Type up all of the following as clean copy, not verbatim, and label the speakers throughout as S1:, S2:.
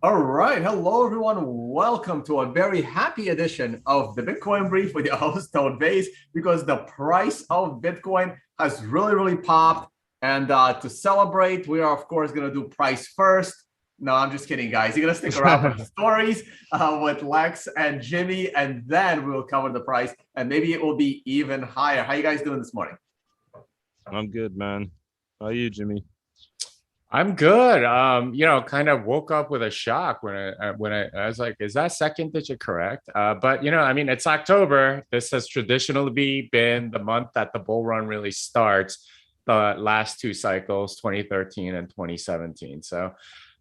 S1: All right. Hello, everyone. Welcome to a very happy edition of the Bitcoin Brief with your host, Vays, because the price of Bitcoin has really popped. And to celebrate, we are, of course, going to do price first. No, I'm just kidding, guys. You're going to stick around for the stories with Lex and Jimmy, and then we will cover the price, and maybe it will be even higher. How you guys doing this morning?
S2: I'm good, man. How are you, Jimmy?
S3: I'm good. Kind of woke up with a shock when I was like, is that second digit correct? But I mean, it's October. This has traditionally been the month that the bull run really starts. The last two cycles, 2013 and 2017. So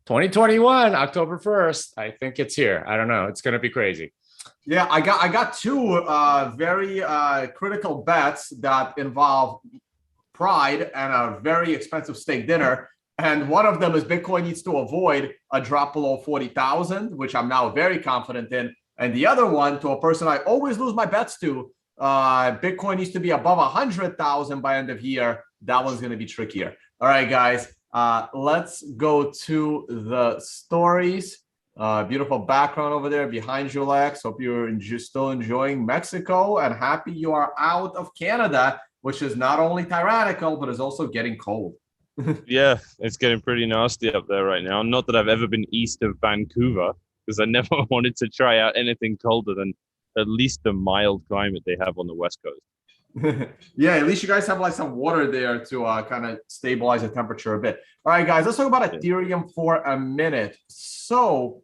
S3: 2021, October 1st, I think it's here. I don't know. It's going to be crazy.
S1: Yeah, I got two very critical bets that involve pride and a very expensive steak dinner. And one of them is Bitcoin needs to avoid a drop below 40,000, which I'm now very confident in. And the other one, to a person I always lose my bets to, Bitcoin needs to be above 100,000 by end of year. That one's going to be trickier. All right, guys, let's go to the stories. Beautiful background over there behind you, Lex. Hope you're still enjoying Mexico and happy you are out of Canada, which is not only tyrannical, but is also getting cold.
S2: Yeah, it's getting pretty nasty up there right now. Not that I've ever been east of Vancouver, because I never wanted to try out anything colder than at least the mild climate they have on the West Coast.
S1: Yeah, at least you guys have like some water there to kind of stabilize the temperature a bit. All right, guys, let's talk about Ethereum for a minute. So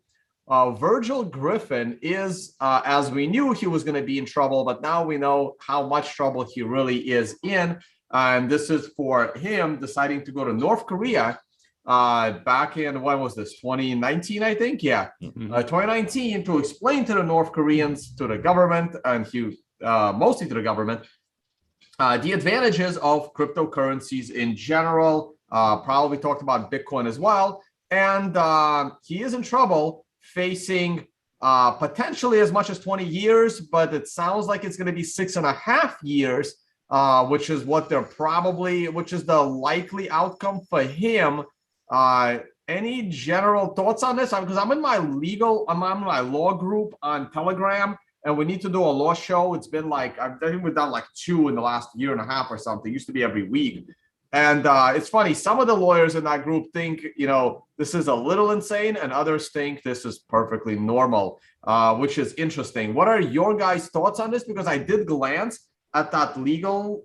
S1: Virgil Griffin is, as we knew, he was going to be in trouble, but now we know how much trouble he really is in. And this is for him deciding to go to North Korea back in, when was this, 2019, I think? Yeah, 2019, to explain to the North Koreans, to the government, and mostly to the government, the advantages of cryptocurrencies in general. Probably talked about Bitcoin as well. And he is in trouble, facing potentially as much as 20 years, but it sounds like it's going to be 6.5 years. Which is what which is the likely outcome for him. Any general thoughts on this? Because I'm on my law group on Telegram, and we need to do a law show. It's been like, I think we've done like 2 in the last year and a half or something. It used to be every week. And it's funny, some of the lawyers in that group think, this is a little insane, and others think this is perfectly normal, which is interesting. What are your guys' thoughts on this? Because I did glance at that legal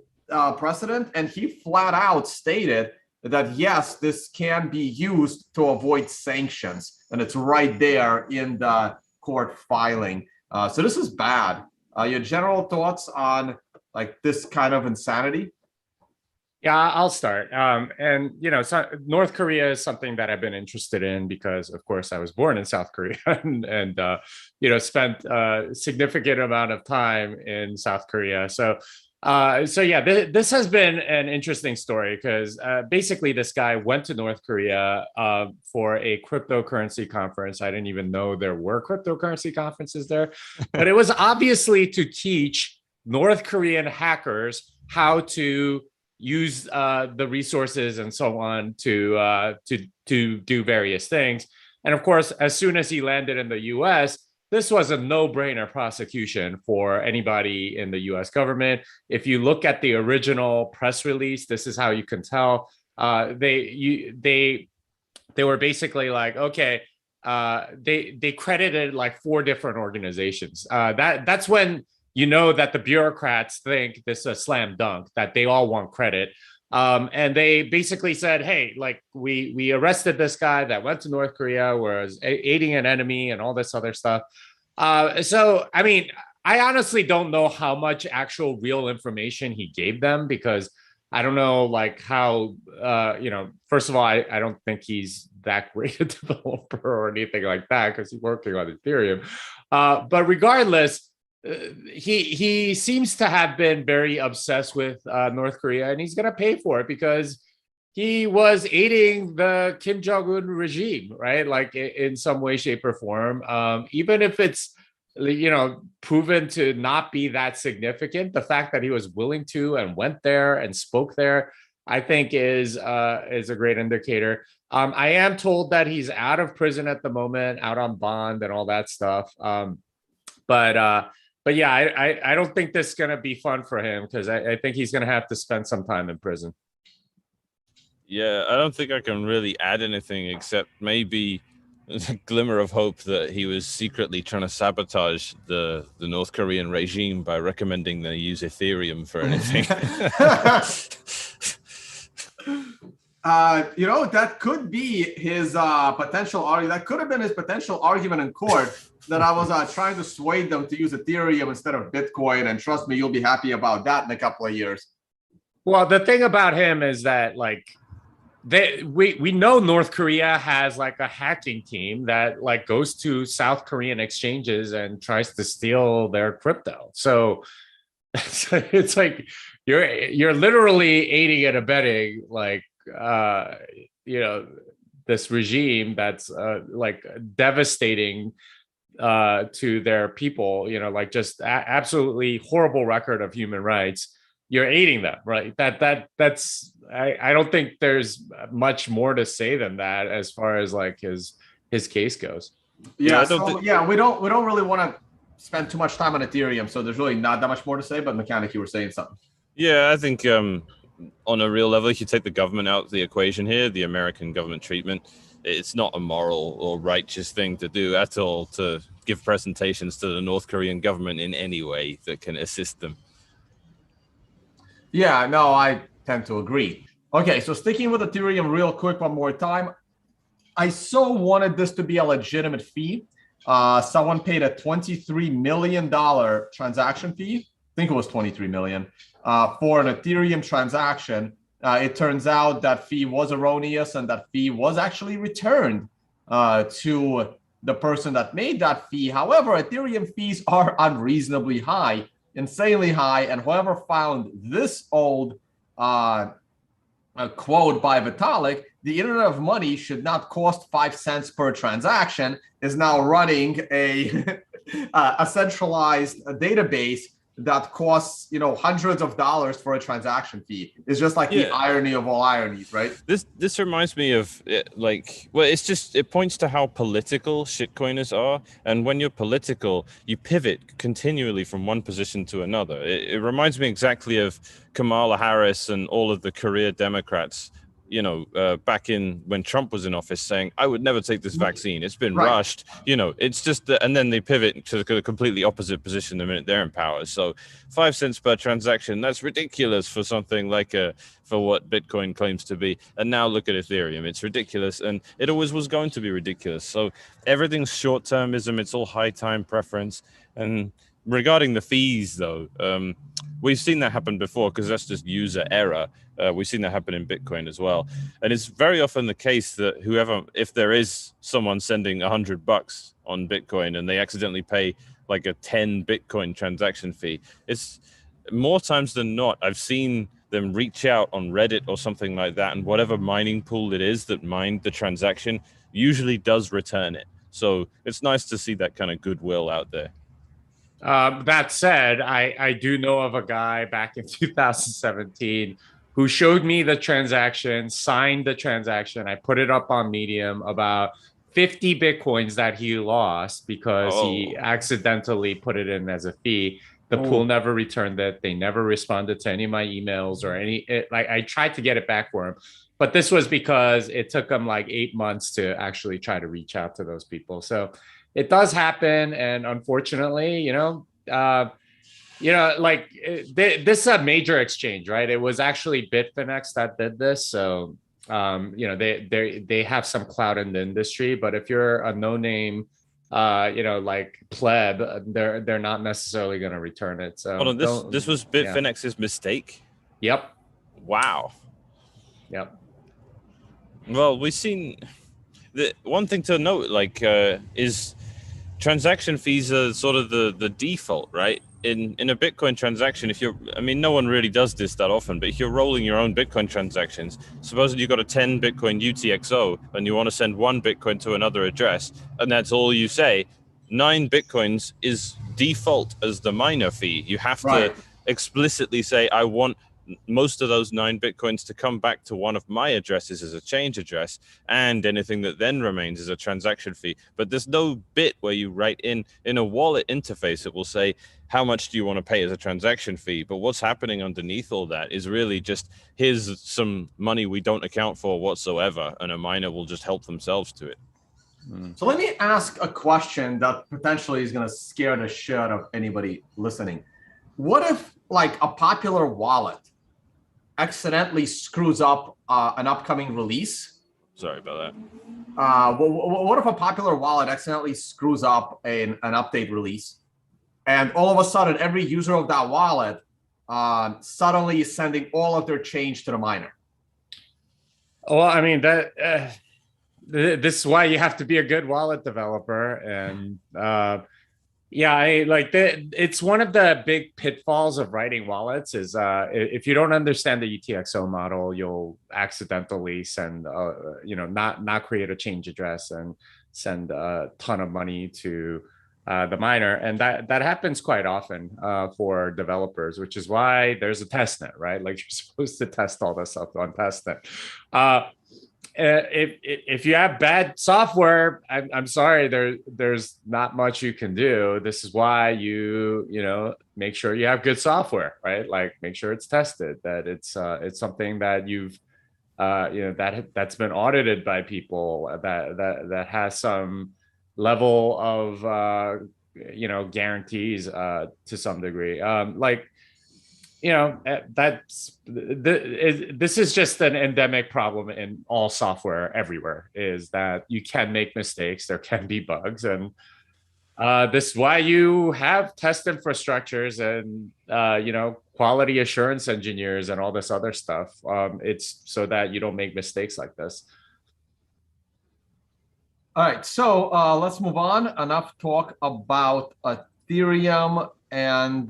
S1: precedent, and he flat out stated that yes, this can be used to avoid sanctions, and it's right there in the court filing. So this is bad. Your general thoughts on like this kind of insanity?
S3: Yeah, I'll start. So North Korea is something that I've been interested in because, of course, I was born in South Korea and spent a significant amount of time in South Korea. So yeah, this has been an interesting story because basically this guy went to North Korea for a cryptocurrency conference. I didn't even know there were cryptocurrency conferences there, but it was obviously to teach North Korean hackers how to use the resources and so on to do various things. And of course, as soon as he landed in the US, this was a no-brainer prosecution for anybody in the US government. If you look at the original press release, this is how you can tell. They were basically like, okay, they credited like 4 different organizations. That's when you know that the bureaucrats think this is a slam dunk, that they all want credit. And they basically said, hey, like we arrested this guy that went to North Korea, was aiding an enemy and all this other stuff. So, I mean, I honestly don't know how much actual real information he gave them, because I don't know like how, first of all, I don't think he's that great a developer or anything like that because he's working on Ethereum. But regardless, he seems to have been very obsessed with North Korea, and he's going to pay for it because he was aiding the Kim Jong-un regime, right? Like in some way, shape, or form. Even if it's, proven to not be that significant, the fact that he was willing to and went there and spoke there, I think is a great indicator. I am told that he's out of prison at the moment, out on bond and all that stuff. But yeah, I don't think this is gonna be fun for him because I think he's gonna have to spend some time in prison.
S2: Yeah, I don't think I can really add anything except maybe a glimmer of hope that he was secretly trying to sabotage the North Korean regime by recommending they use Ethereum for anything.
S1: That could be his potential argument. That could have been his potential argument in court that I was trying to sway them to use Ethereum instead of Bitcoin. And trust me, you'll be happy about that in a couple of years.
S3: Well, the thing about him is that we know North Korea has like a hacking team that like goes to South Korean exchanges and tries to steal their crypto. So it's like you're literally aiding and abetting this regime that's like devastating to their people, just absolutely horrible record of human rights. You're aiding them, right? That's I don't think there's much more to say than that as far as like his case goes.
S1: Yeah, we don't really want to spend too much time on Ethereum, so there's really not that much more to say. But Mechanic, you were saying something.
S2: Yeah, I think on a real level, if you take the government out of the equation here, the American government treatment, it's not a moral or righteous thing to do at all to give presentations to the North Korean government in any way that can assist them.
S1: Yeah, no, I tend to agree. Okay, so sticking with Ethereum real quick one more time. I so wanted this to be a legitimate fee. Someone paid a $23 million transaction fee. I think it was $23 million for an Ethereum transaction. It turns out that fee was erroneous and that fee was actually returned to the person that made that fee. However, Ethereum fees are unreasonably high, insanely high, and whoever found this old quote by Vitalik, the Internet of Money should not cost 5 cents per transaction, is now running a centralized database that costs hundreds of dollars for a transaction fee. It's just like the irony of all ironies, right?
S2: This reminds me of it points to how political shitcoiners are, and when you're political, you pivot continually from one position to another. It reminds me exactly of Kamala Harris and all of the career Democrats, back in when Trump was in office, saying, I would never take this vaccine. It's been rushed. It's just and then they pivot to the completely opposite position the minute they're in power. So 5 cents per transaction, that's ridiculous for something like for what Bitcoin claims to be. And now look at Ethereum. It's ridiculous. And it always was going to be ridiculous. So everything's short-termism. It's all high time preference. And regarding the fees, though, we've seen that happen before because that's just user error. We've seen that happen in Bitcoin as well. And it's very often the case that if there is someone sending $100 on Bitcoin and they accidentally pay like a 10 Bitcoin transaction fee, it's more times than not, I've seen them reach out on Reddit or something like that, and whatever mining pool it is that mined the transaction usually does return it. So it's nice to see that kind of goodwill out there.
S3: That said, I do know of a guy back in 2017 who showed me the transaction, signed the transaction. I put it up on Medium, about 50 Bitcoins that he lost because he accidentally put it in as a fee. The pool never returned it. They never responded to any of my emails or I tried to get it back for him. But this was because it took him like 8 months to actually try to reach out to those people. So it does happen. And unfortunately, this is a major exchange, right? It was actually Bitfinex that did this. So, they have some clout in the industry, but if you're a no-name, like pleb, they're not necessarily going to return it. So
S2: hold on, this was Bitfinex's mistake?
S3: Yep.
S2: Wow.
S3: Yep.
S2: Well, we've seen the one thing to note, is transaction fees are sort of the default, right? In a Bitcoin transaction, no one really does this that often, but if you're rolling your own Bitcoin transactions, supposing you've got a 10 Bitcoin UTXO and you want to send 1 Bitcoin to another address, and that's all you say, 9 Bitcoins is default as the miner fee. You have to explicitly say, I want most of those 9 Bitcoins to come back to one of my addresses as a change address, and anything that then remains is a transaction fee. But there's no bit where you write in a wallet interface, it will say, how much do you want to pay as a transaction fee? But what's happening underneath all that is really just, here's some money we don't account for whatsoever, and a miner will just help themselves to it.
S1: So let me ask a question that potentially is going to scare the shit out of anybody listening. What if like a popular wallet accidentally screws up an upcoming release?
S2: Sorry about that.
S1: What if a popular wallet accidentally screws up an update release, and all of a sudden every user of that wallet suddenly is sending all of their change to the miner?
S3: Well, I mean, that this is why you have to be a good wallet developer. And it's one of the big pitfalls of writing wallets is if you don't understand the UTXO model, you'll accidentally send not create a change address and send a ton of money to the miner, and that happens quite often for developers, which is why there's a testnet, right? Like, you're supposed to test all this stuff on testnet. If you have bad software, I'm sorry, there's not much you can do. This is why you make sure you have good software, right? Like, make sure it's tested, that it's something that you've that's been audited by people, that has some level of guarantees to some degree. This is just an endemic problem in all software everywhere, is that you can make mistakes, there can be bugs, and this is why you have test infrastructures and quality assurance engineers and all this other stuff. It's so that you don't make mistakes like this.
S1: All right, so let's move on. Enough talk about Ethereum. And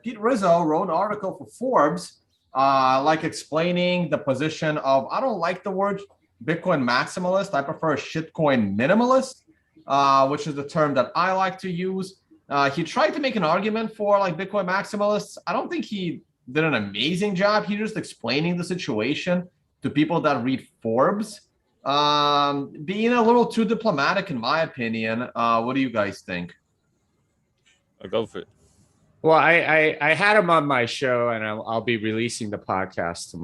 S1: Pete Rizzo wrote an article for Forbes, explaining the position of, I don't like the word Bitcoin maximalist. I prefer shitcoin minimalist, which is the term that I like to use. He tried to make an argument for Bitcoin maximalists. I don't think he did an amazing job. He just explaining the situation to people that read Forbes, being a little too diplomatic, in my opinion. What do you guys think?
S2: I'll go for it.
S3: Well, I had him on my show, and I'll be releasing the podcast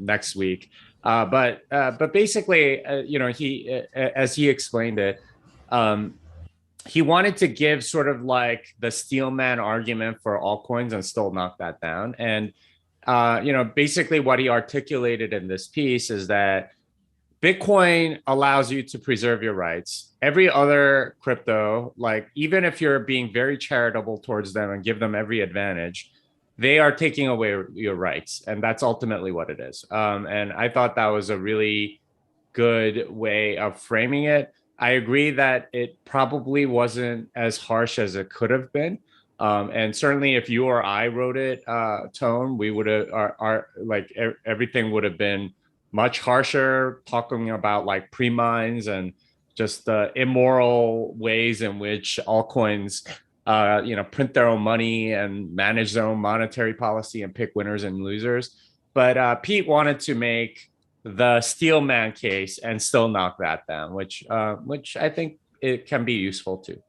S3: next week. But basically, he as he explained it, he wanted to give sort of like the steelman argument for altcoins and still knock that down. And basically what he articulated in this piece is that Bitcoin allows you to preserve your rights. Every other crypto, even if you're being very charitable towards them and give them every advantage, they are taking away your rights. And that's ultimately what it is. And I thought that was a really good way of framing it. I agree that it probably wasn't as harsh as it could have been. And certainly if you or I wrote it, Tone, we would have, everything would have been much harsher, talking about pre-mines and just the immoral ways in which altcoins, print their own money and manage their own monetary policy and pick winners and losers. But Pete wanted to make the steelman case and still knock that down, which I think it can be useful too.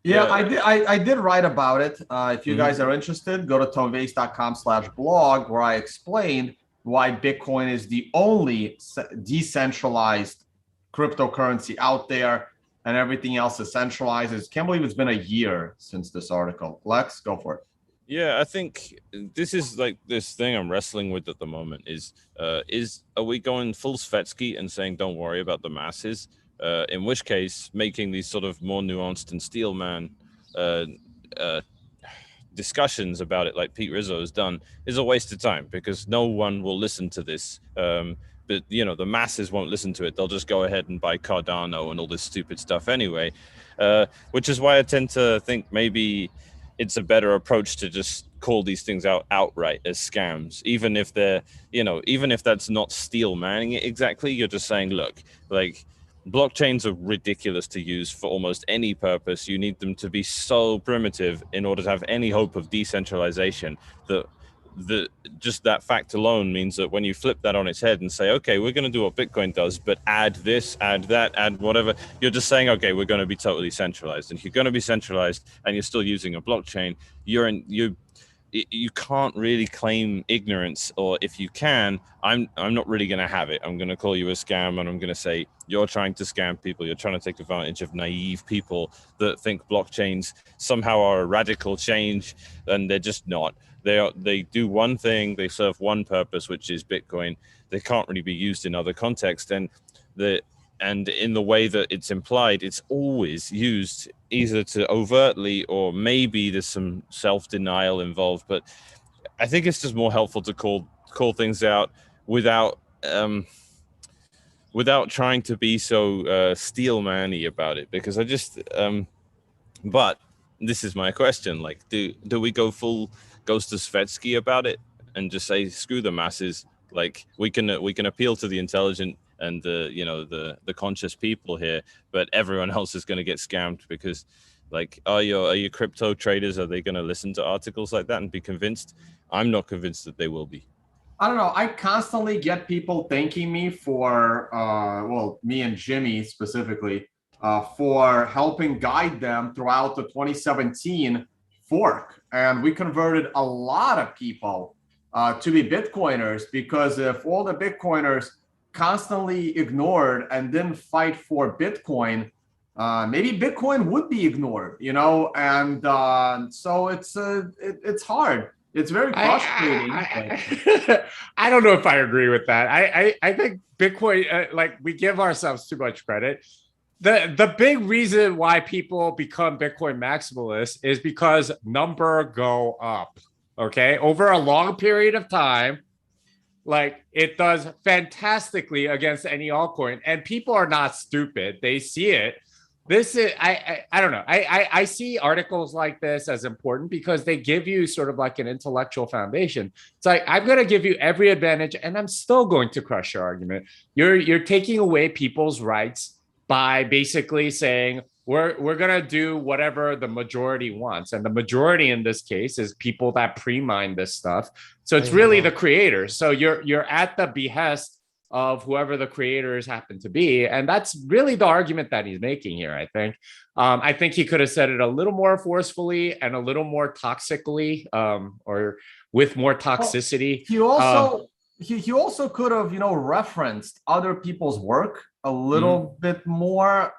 S1: Yeah, I did write about it. If you guys are interested, go to tomevays.com/blog, where I explained why Bitcoin is the only decentralized cryptocurrency out there, and everything else is centralized. I can't believe it's been a year since this article. Lex, go for it.
S2: Yeah, I think this is this thing I'm wrestling with at the moment is are we going full Svetsky and saying don't worry about the masses? In which case, making these sort of more nuanced and steelman discussions about it, like Pete Rizzo has done, is a waste of time, because no one will listen to this. But the masses won't listen to it. They'll just go ahead and buy Cardano and all this stupid stuff anyway, which is why I tend to think maybe it's a better approach to just call these things out outright as scams, even if they're, even if that's not steel manning it exactly. You're just saying, look, blockchains are ridiculous to use for almost any purpose. You need them to be so primitive in order to have any hope of decentralization, that just that fact alone means that when you flip that on its head and say, okay, we're going to do what Bitcoin does, but add this, add that, add whatever, you're just saying, okay, we're going to be totally centralized. And if you're going to be centralized and you're still using a blockchain, you can't really claim ignorance, or if you can, I'm not really going to have it. I'm going to call you a scam, and I'm going to say you're trying to scam people. You're trying to take advantage of naive people that think blockchains somehow are a radical change, and they're just not. They do one thing, they serve one purpose, which is Bitcoin. They can't really be used in other contexts, and in the way that it's implied, it's always used either to overtly, or maybe there's some self-denial involved. But I think it's just more helpful to call things out without trying to be so steel-man-y about it. Because I just, but this is my question: like, do we go full Ghost of Svetsky about it and just say screw the masses? Like, we can appeal to the intelligent and the conscious people here, but everyone else is going to get scammed because, like, are your crypto traders, are they going to listen to articles like that and be convinced? I'm not convinced that they will be.
S1: I don't know. I constantly get people thanking me for, me and Jimmy specifically, for helping guide them throughout the 2017 fork. And we converted a lot of people to be Bitcoiners, because if all the Bitcoiners constantly ignored and didn't fight for Bitcoin, maybe Bitcoin would be ignored, and so it's hard. It's very frustrating.
S3: I don't know if I agree with that. I think Bitcoin, we give ourselves too much credit. The big reason why people become Bitcoin maximalists is because number go up. Okay, over a long period of time, like, it does fantastically against any altcoin, and people are not stupid. They see it. This is, I don't know. I see articles like this as important because they give you sort of like an intellectual foundation. It's like, I'm going to give you every advantage and I'm still going to crush your argument. You're taking away people's rights by basically saying, we're going to do whatever the majority wants. And the majority in this case is people that pre-mine this stuff. So it's really the creators. So you're at the behest of whoever the creators happen to be. And that's really the argument that he's making here, I think. I think he could have said it a little more forcefully and a little more toxically, or with more toxicity.
S1: Well, he also could have, referenced other people's work a little bit more,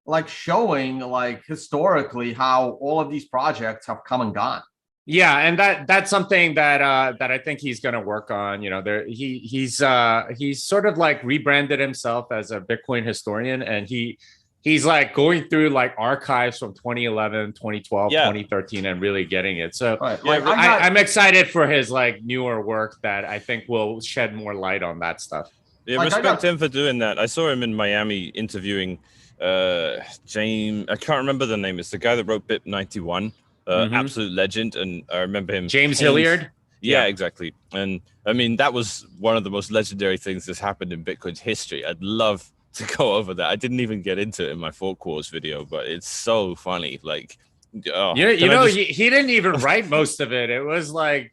S1: like showing, like, historically how all of these projects have come and gone.
S3: Yeah, and that's something that I think he's going to work on. He's sort of like rebranded himself as a Bitcoin historian, and he's like going through like archives from 2011, 2012, 2013, and really getting it. So I'm excited for his like newer work that I think will shed more light on that stuff.
S2: Yeah, respect him for doing that. I saw him in Miami interviewing James. I can't remember the name. It's the guy that wrote BIP 91. Absolute legend, and I remember him.
S3: James Hilliard.
S2: Yeah, exactly. And I mean, that was one of the most legendary things that's happened in Bitcoin's history. I'd love to go over that. I didn't even get into it in my Fork Wars video, but it's so funny. Like,
S3: he didn't even write most of it. It was like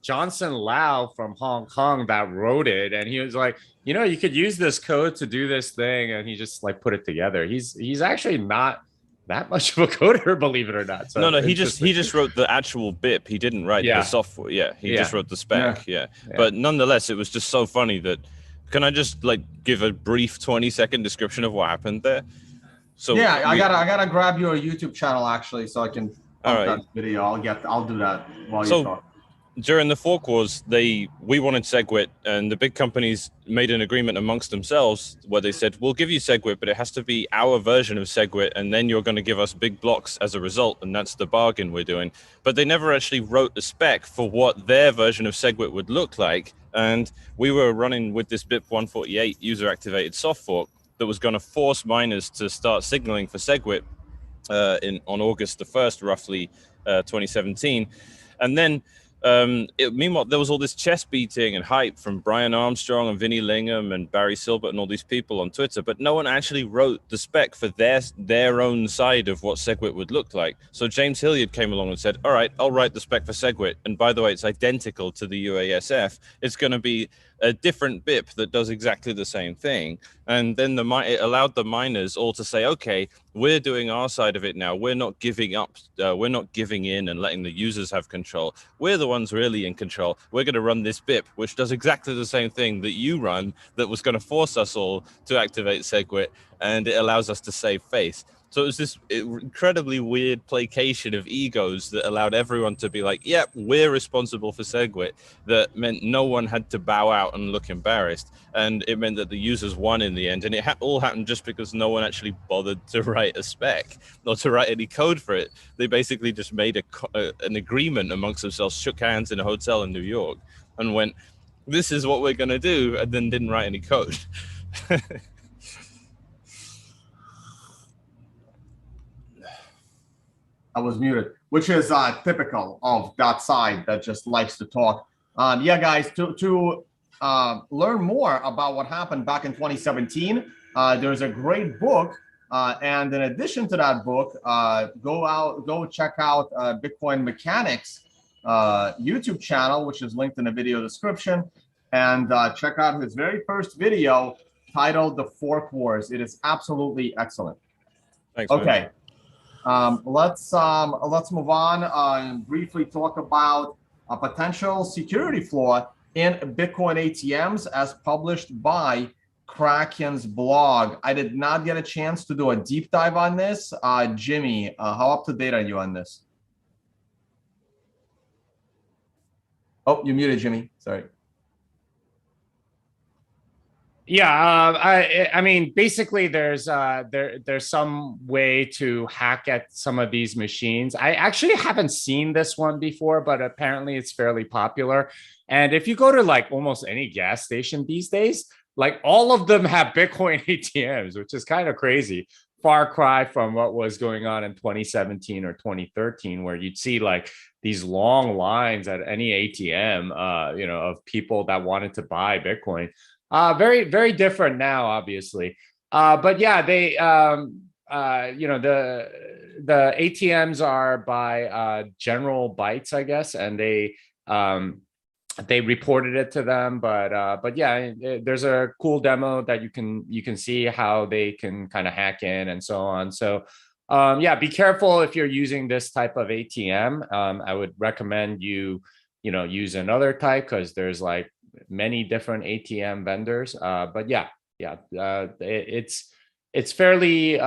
S3: Johnson Lau from Hong Kong that wrote it, and he was like, you could use this code to do this thing, and he just like put it together. He's actually not that much of a coder, believe it or not. So
S2: no, he just wrote the actual BIP. He didn't write the software. He just wrote the spec. Yeah. But nonetheless, it was just so funny that. Can I just like give a brief 20-second description of what happened there? So
S1: I gotta grab your YouTube channel actually, so I can pump that video. I'll do that while you talk.
S2: During the fork wars, we wanted Segwit, and the big companies made an agreement amongst themselves where they said, we'll give you Segwit, but it has to be our version of Segwit, and then you're going to give us big blocks as a result, and that's the bargain we're doing. But they never actually wrote a spec for what their version of Segwit would look like, and we were running with this BIP 148 user-activated soft fork that was going to force miners to start signaling for Segwit on August the 1st, roughly 2017. And then Meanwhile, there was all this chest beating and hype from Brian Armstrong and Vinnie Lingham and Barry Silbert and all these people on Twitter, but no one actually wrote the spec for their own side of what Segwit would look like. So James Hilliard came along and said, all right, I'll write the spec for Segwit. And by the way, it's identical to the UASF. It's going to be a different BIP that does exactly the same thing. And then it allowed the miners all to say, okay, we're doing our side of it now. We're not giving up. We're not giving in and letting the users have control. We're the ones really in control. We're going to run this BIP, which does exactly the same thing that you run, that was going to force us all to activate Segwit, and it allows us to save face. So it was this incredibly weird placation of egos that allowed everyone to be like, yep, we're responsible for Segwit. That meant no one had to bow out and look embarrassed. And it meant that the users won in the end. And it all happened just because no one actually bothered to write a spec or to write any code for it. They basically just made an agreement amongst themselves, shook hands in a hotel in New York and went, this is what we're going to do, and then didn't write any code.
S1: I was muted, which is typical of that side that just likes to talk. Yeah, guys, to learn more about what happened back in 2017, there's a great book. And in addition to that book, go check out Bitcoin Mechanics YouTube channel, which is linked in the video description. And check out his very first video titled The Fork Wars. It is absolutely excellent.
S2: Thanks,
S1: okay. Let's move on and briefly talk about a potential security flaw in Bitcoin ATMs as published by Kraken's blog. I did not get a chance to do a deep dive on this. Jimmy, how up to date are you on this? Oh, you muted, Jimmy. Sorry.
S3: Yeah, I mean, basically, there's some way to hack at some of these machines. I actually haven't seen this one before, but apparently it's fairly popular. And if you go to like almost any gas station these days, like all of them have Bitcoin ATMs, which is kind of crazy. Far cry from what was going on in 2017 or 2013, where you'd see like these long lines at any ATM, of people that wanted to buy Bitcoin. Very, very different now, obviously. But yeah, they, the ATMs are by General Bytes, I guess, and they reported it to them. But yeah, there's a cool demo that you can see how they can kind of hack in and so on. So yeah, be careful if you're using this type of ATM. I would recommend you use another type, because there's like many different ATM vendors. But yeah, it's fairly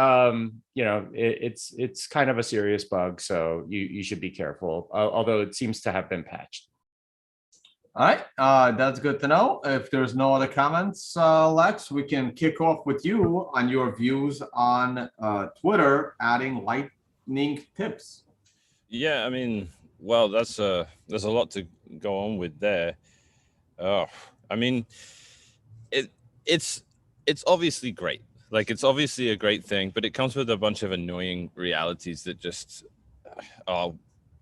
S3: it's kind of a serious bug, so you should be careful. Although it seems to have been patched.
S1: All right, that's good to know. If there's no other comments, Lex, we can kick off with you on your views on Twitter adding lightning tips.
S2: Yeah, I mean, well, there's a lot to go on with there. I mean, it's obviously great. Like, it's obviously a great thing, but it comes with a bunch of annoying realities that just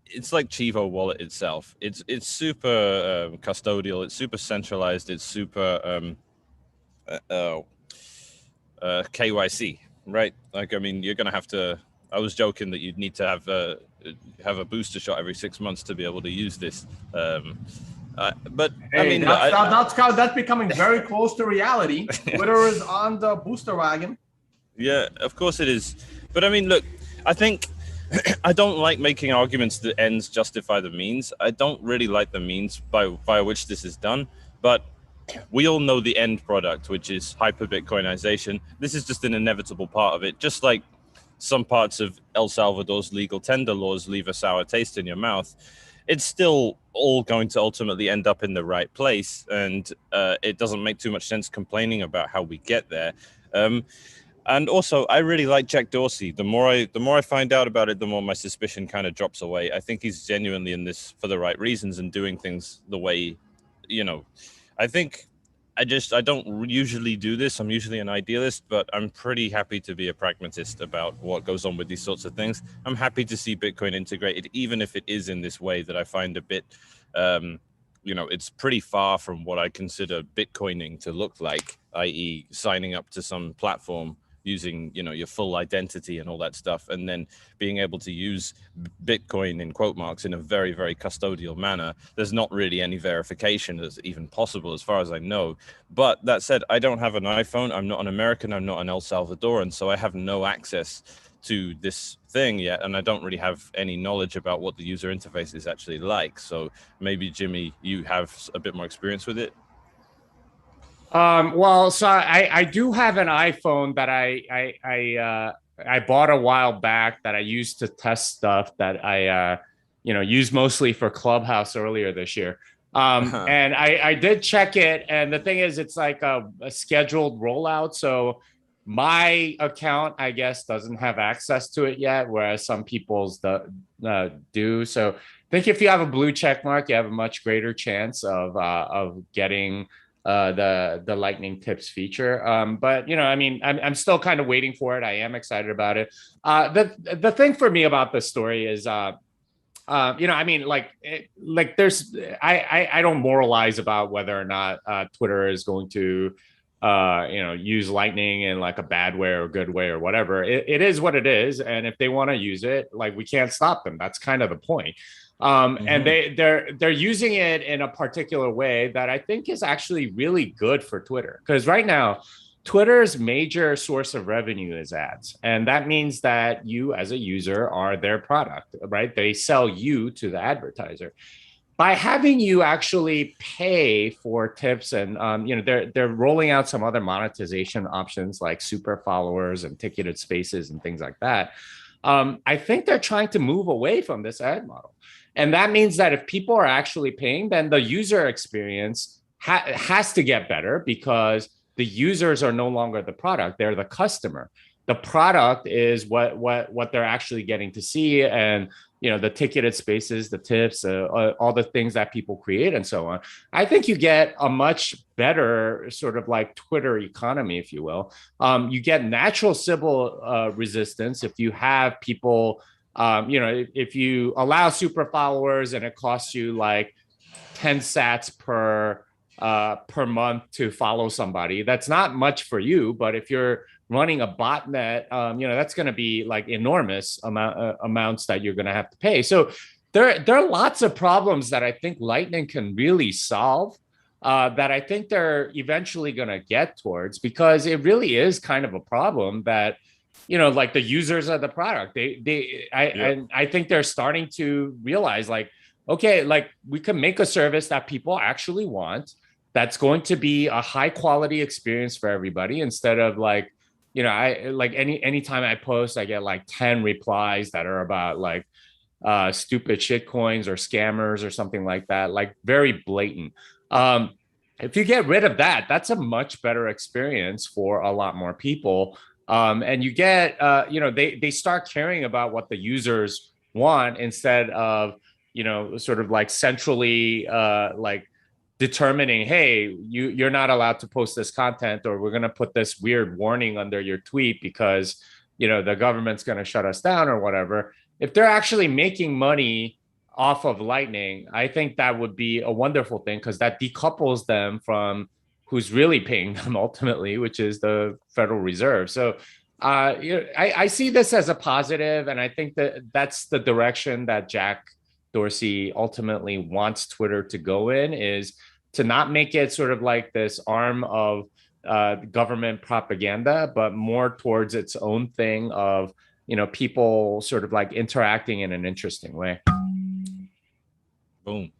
S2: it's like Chivo Wallet itself. It's super custodial. It's super centralized. It's super KYC, right? Like, I mean, you're gonna have to. I was joking that you'd need to have a booster shot every 6 months to be able to use this. But
S1: hey, I mean, that's becoming very close to reality. Twitter is on the booster wagon.
S2: Yeah, of course it is. But I mean, look, I think I don't like making arguments that ends justify the means. I don't really like the means by which this is done. But we all know the end product, which is hyper Bitcoinization. This is just an inevitable part of it. Just like some parts of El Salvador's legal tender laws leave a sour taste in your mouth, it's still all going to ultimately end up in the right place. And it doesn't make too much sense complaining about how we get there. And also, I really like Jack Dorsey. The more I find out about it, the more my suspicion kind of drops away. I think he's genuinely in this for the right reasons and doing things the way, I think I don't usually do this. I'm usually an idealist, but I'm pretty happy to be a pragmatist about what goes on with these sorts of things. I'm happy to see Bitcoin integrated, even if it is in this way that I find a bit, it's pretty far from what I consider Bitcoining to look like, i.e. signing up to some platform using, your full identity and all that stuff, and then being able to use Bitcoin in quote marks in a very, very custodial manner. There's not really any verification that's even possible as far as I know. But that said, I don't have an iPhone. I'm not an American. I'm not an El Salvadoran. So I have no access to this thing yet. And I don't really have any knowledge about what the user interface is actually like. So maybe, Jimmy, you have a bit more experience with it.
S3: Well, so I do have an iPhone that I bought a while back that I used to test stuff that I used mostly for Clubhouse earlier this year. And I did check it, and the thing is, it's like a scheduled rollout. So my account, I guess, doesn't have access to it yet, whereas some people's do. So I think if you have a blue check mark, you have a much greater chance of getting the lightning tips feature. But I'm still kind of waiting for it. I am excited about it. The thing for me about this story is there's I don't moralize about whether or not Twitter is going to use lightning in like a bad way or good way or whatever. It is what it is, and if they want to use it, like, we can't stop them. That's kind of the point. And they're using it in a particular way that I think is actually really good for Twitter, because right now Twitter's major source of revenue is ads, and that means that you as a user are their product, right? They sell you to the advertiser. By having you actually pay for tips, and they're rolling out some other monetization options like super followers and ticketed spaces and things like that. I think they're trying to move away from this ad model. And that means that if people are actually paying, then the user experience has to get better, because the users are no longer the product, they're the customer. The product is what they're actually getting to see, and the ticketed spaces, the tips, all the things that people create and so on. I think you get a much better sort of like Twitter economy, if you will. You get natural civil resistance if you have people, if you allow super followers and it costs you like 10 sats per month to follow somebody. That's not much for you, but if you're running a botnet, that's going to be like enormous amounts that you're going to have to pay. So there are lots of problems that I think Lightning can really solve, that I think they're eventually going to get towards, because it really is kind of a problem that, like, the users are the product. I think they're starting to realize, like, okay, like, we can make a service that people actually want, that's going to be a high quality experience for everybody, instead of like, I like anytime I post, I get like 10 replies that are about like stupid shitcoins or scammers or something like that, like very blatant. If you get rid of that, that's a much better experience for a lot more people. And you get, they start caring about what the users want, instead of, sort of like centrally like determining, hey, you're not allowed to post this content, or we're going to put this weird warning under your tweet because, the government's going to shut us down or whatever. If they're actually making money off of Lightning, I think that would be a wonderful thing, because that decouples them from who's really paying them ultimately, which is the Federal Reserve. So I see this as a positive, and I think that that's the direction that Jack Dorsey ultimately wants Twitter to go in, is to not make it sort of like this arm of government propaganda, but more towards its own thing of, people sort of like interacting in an interesting way.
S2: Boom.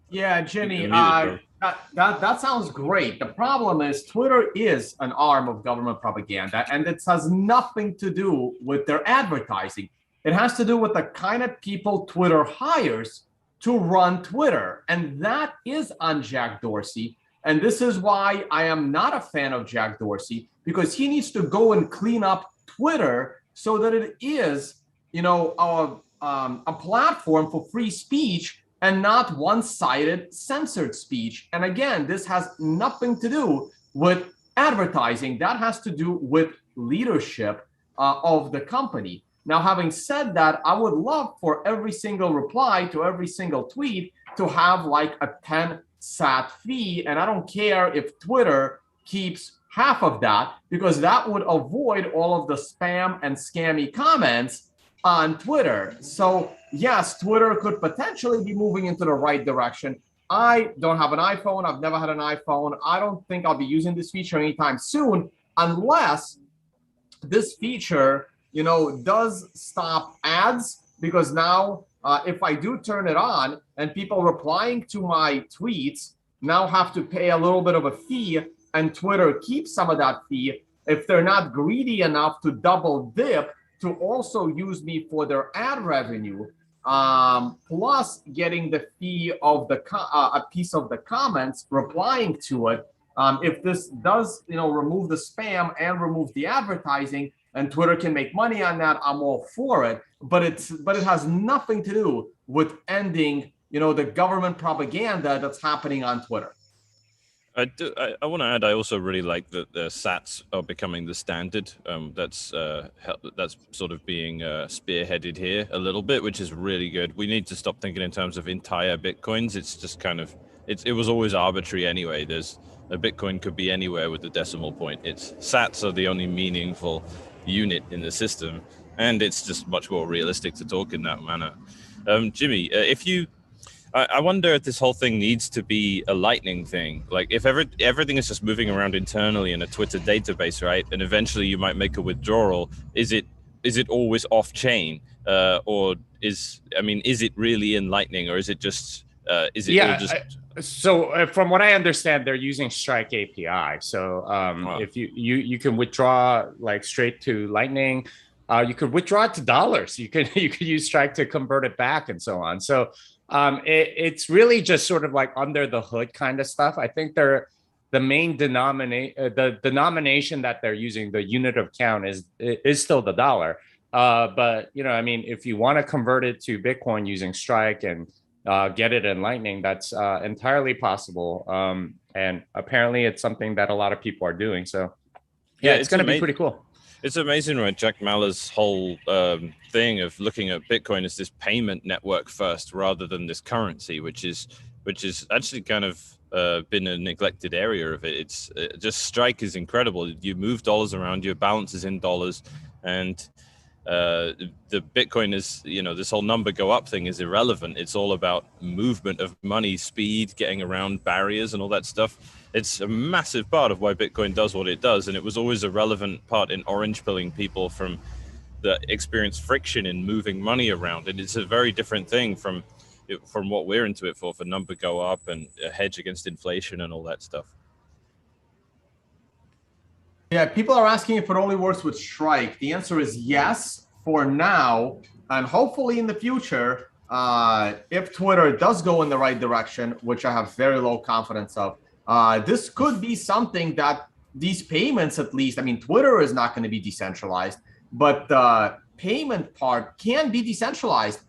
S1: Yeah, Jimmy, that sounds great. The problem is Twitter is an arm of government propaganda, and it has nothing to do with their advertising. It has to do with the kind of people Twitter hires to run Twitter. And that is on Jack Dorsey. And this is why I am not a fan of Jack Dorsey, because he needs to go and clean up Twitter so that it is, a platform for free speech, and not one-sided censored speech. And again, this has nothing to do with advertising. That has to do with leadership of the company. Now, having said that, I would love for every single reply to every single tweet to have like a 10 sat fee. And I don't care if Twitter keeps half of that, because that would avoid all of the spam and scammy comments on Twitter. So yes, Twitter could potentially be moving into the right direction. I don't have an iPhone. I've never had an iPhone. I don't think I'll be using this feature anytime soon, unless this feature, does stop ads, because now if I do turn it on and people replying to my tweets now have to pay a little bit of a fee, and Twitter keeps some of that fee if they're not greedy enough to double dip to also use me for their ad revenue, plus getting the fee of a piece of the comments replying to it. If this does, remove the spam and remove the advertising, and Twitter can make money on that, I'm all for it. But it has nothing to do with ending, the government propaganda that's happening on Twitter.
S2: I want to add, I also really like that the sats are becoming the standard. That's sort of being spearheaded here a little bit, which is really good. We need to stop thinking in terms of entire Bitcoins. It's just kind of, it was always arbitrary anyway. A Bitcoin could be anywhere with the decimal point. Sats are the only meaningful unit in the system, and it's just much more realistic to talk in that manner. Jimmy, I wonder if this whole thing needs to be a Lightning thing. Like if everything is just moving around internally in a Twitter database, right? And eventually you might make a withdrawal. Is it always off chain? Or is it really in Lightning, or is it just, all just...
S3: So from what I understand, they're using Strike API. So
S2: Wow.
S3: If you can withdraw like straight to Lightning, you could withdraw it to dollars. You could use Strike to convert it back and so on. So it's really just sort of like under the hood kind of stuff. I think the main the denomination that they're using, the unit of count is still the dollar. But if you want to convert it to Bitcoin using Strike and get it in Lightning, that's entirely possible. And apparently it's something that a lot of people are doing. So yeah, it's going to be pretty cool.
S2: It's amazing, right? Jack Mallers' whole thing of looking at Bitcoin as this payment network first, rather than this currency, which is actually kind of been a neglected area of it. It's just Strike is incredible. You move dollars around, your balance is in dollars, and the Bitcoin is, this whole number go up thing is irrelevant. It's all about movement of money, speed, getting around barriers and all that stuff. It's a massive part of why Bitcoin does what it does. And it was always a relevant part in orange pilling people from the experience friction in moving money around. And it's a very different thing from what we're into it for number go up and a hedge against inflation and all that stuff.
S1: Yeah, people are asking if it only works with Strike. The answer is yes for now, and hopefully in the future, if Twitter does go in the right direction, which I have very low confidence of, this could be something that these payments, at least, Twitter is not going to be decentralized, but the payment part can be decentralized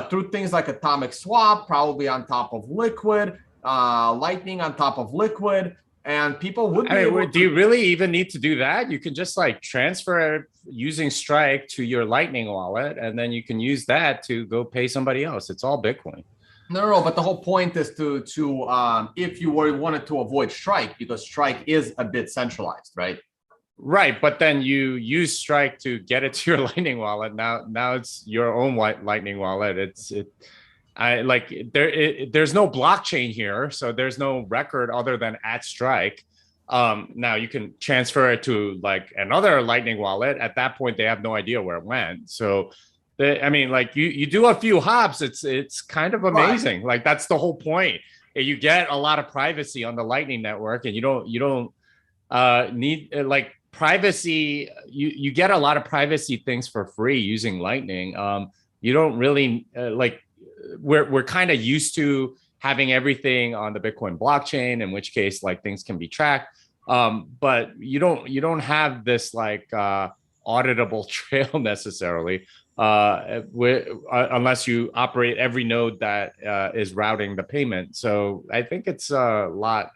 S1: through things like Atomic Swap, probably on top of Liquid, Lightning on top of Liquid. And people would be
S3: do you really even need to do that? You can just like transfer using Strike to your Lightning wallet, and then you can use that to go pay somebody else. It's all Bitcoin.
S1: No, but the whole point is to if you wanted to avoid Strike, because Strike is a bit centralized, right?
S3: Right, but then you use Strike to get it to your Lightning wallet. Now it's your own Lightning wallet. There's no blockchain here, so there's no record other than at Strike. Now you can transfer it to like another Lightning wallet. At that point, they have no idea where it went. So, you do a few hops. It's kind of amazing. Right. Like that's the whole point. You get a lot of privacy on the Lightning network, and you don't need like privacy. You get a lot of privacy things for free using Lightning. You don't really We're kind of used to having everything on the Bitcoin blockchain, in which case like things can be tracked. But you don't have this like auditable trail necessarily. unless you operate every node that is routing the payment. So I think it's a lot.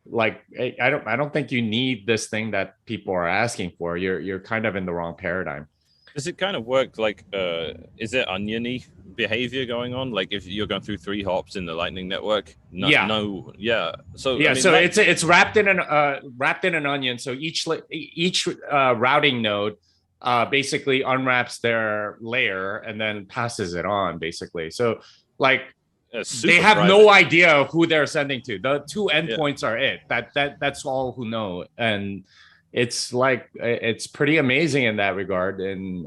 S3: Like I don't think you need this thing that people are asking for. You're kind of in the wrong paradigm.
S2: Does it kind of work like, is there oniony behavior going on? Like if you're going through 3 hops in the Lightning Network? No, yeah. So
S3: yeah,
S2: I mean,
S3: so it's wrapped in an onion. So each routing node basically unwraps their layer and then passes it on, basically. So like they have private. No idea who they're sending to. The 2 endpoints are it. That's all who know. And it's like it's pretty amazing in that regard, in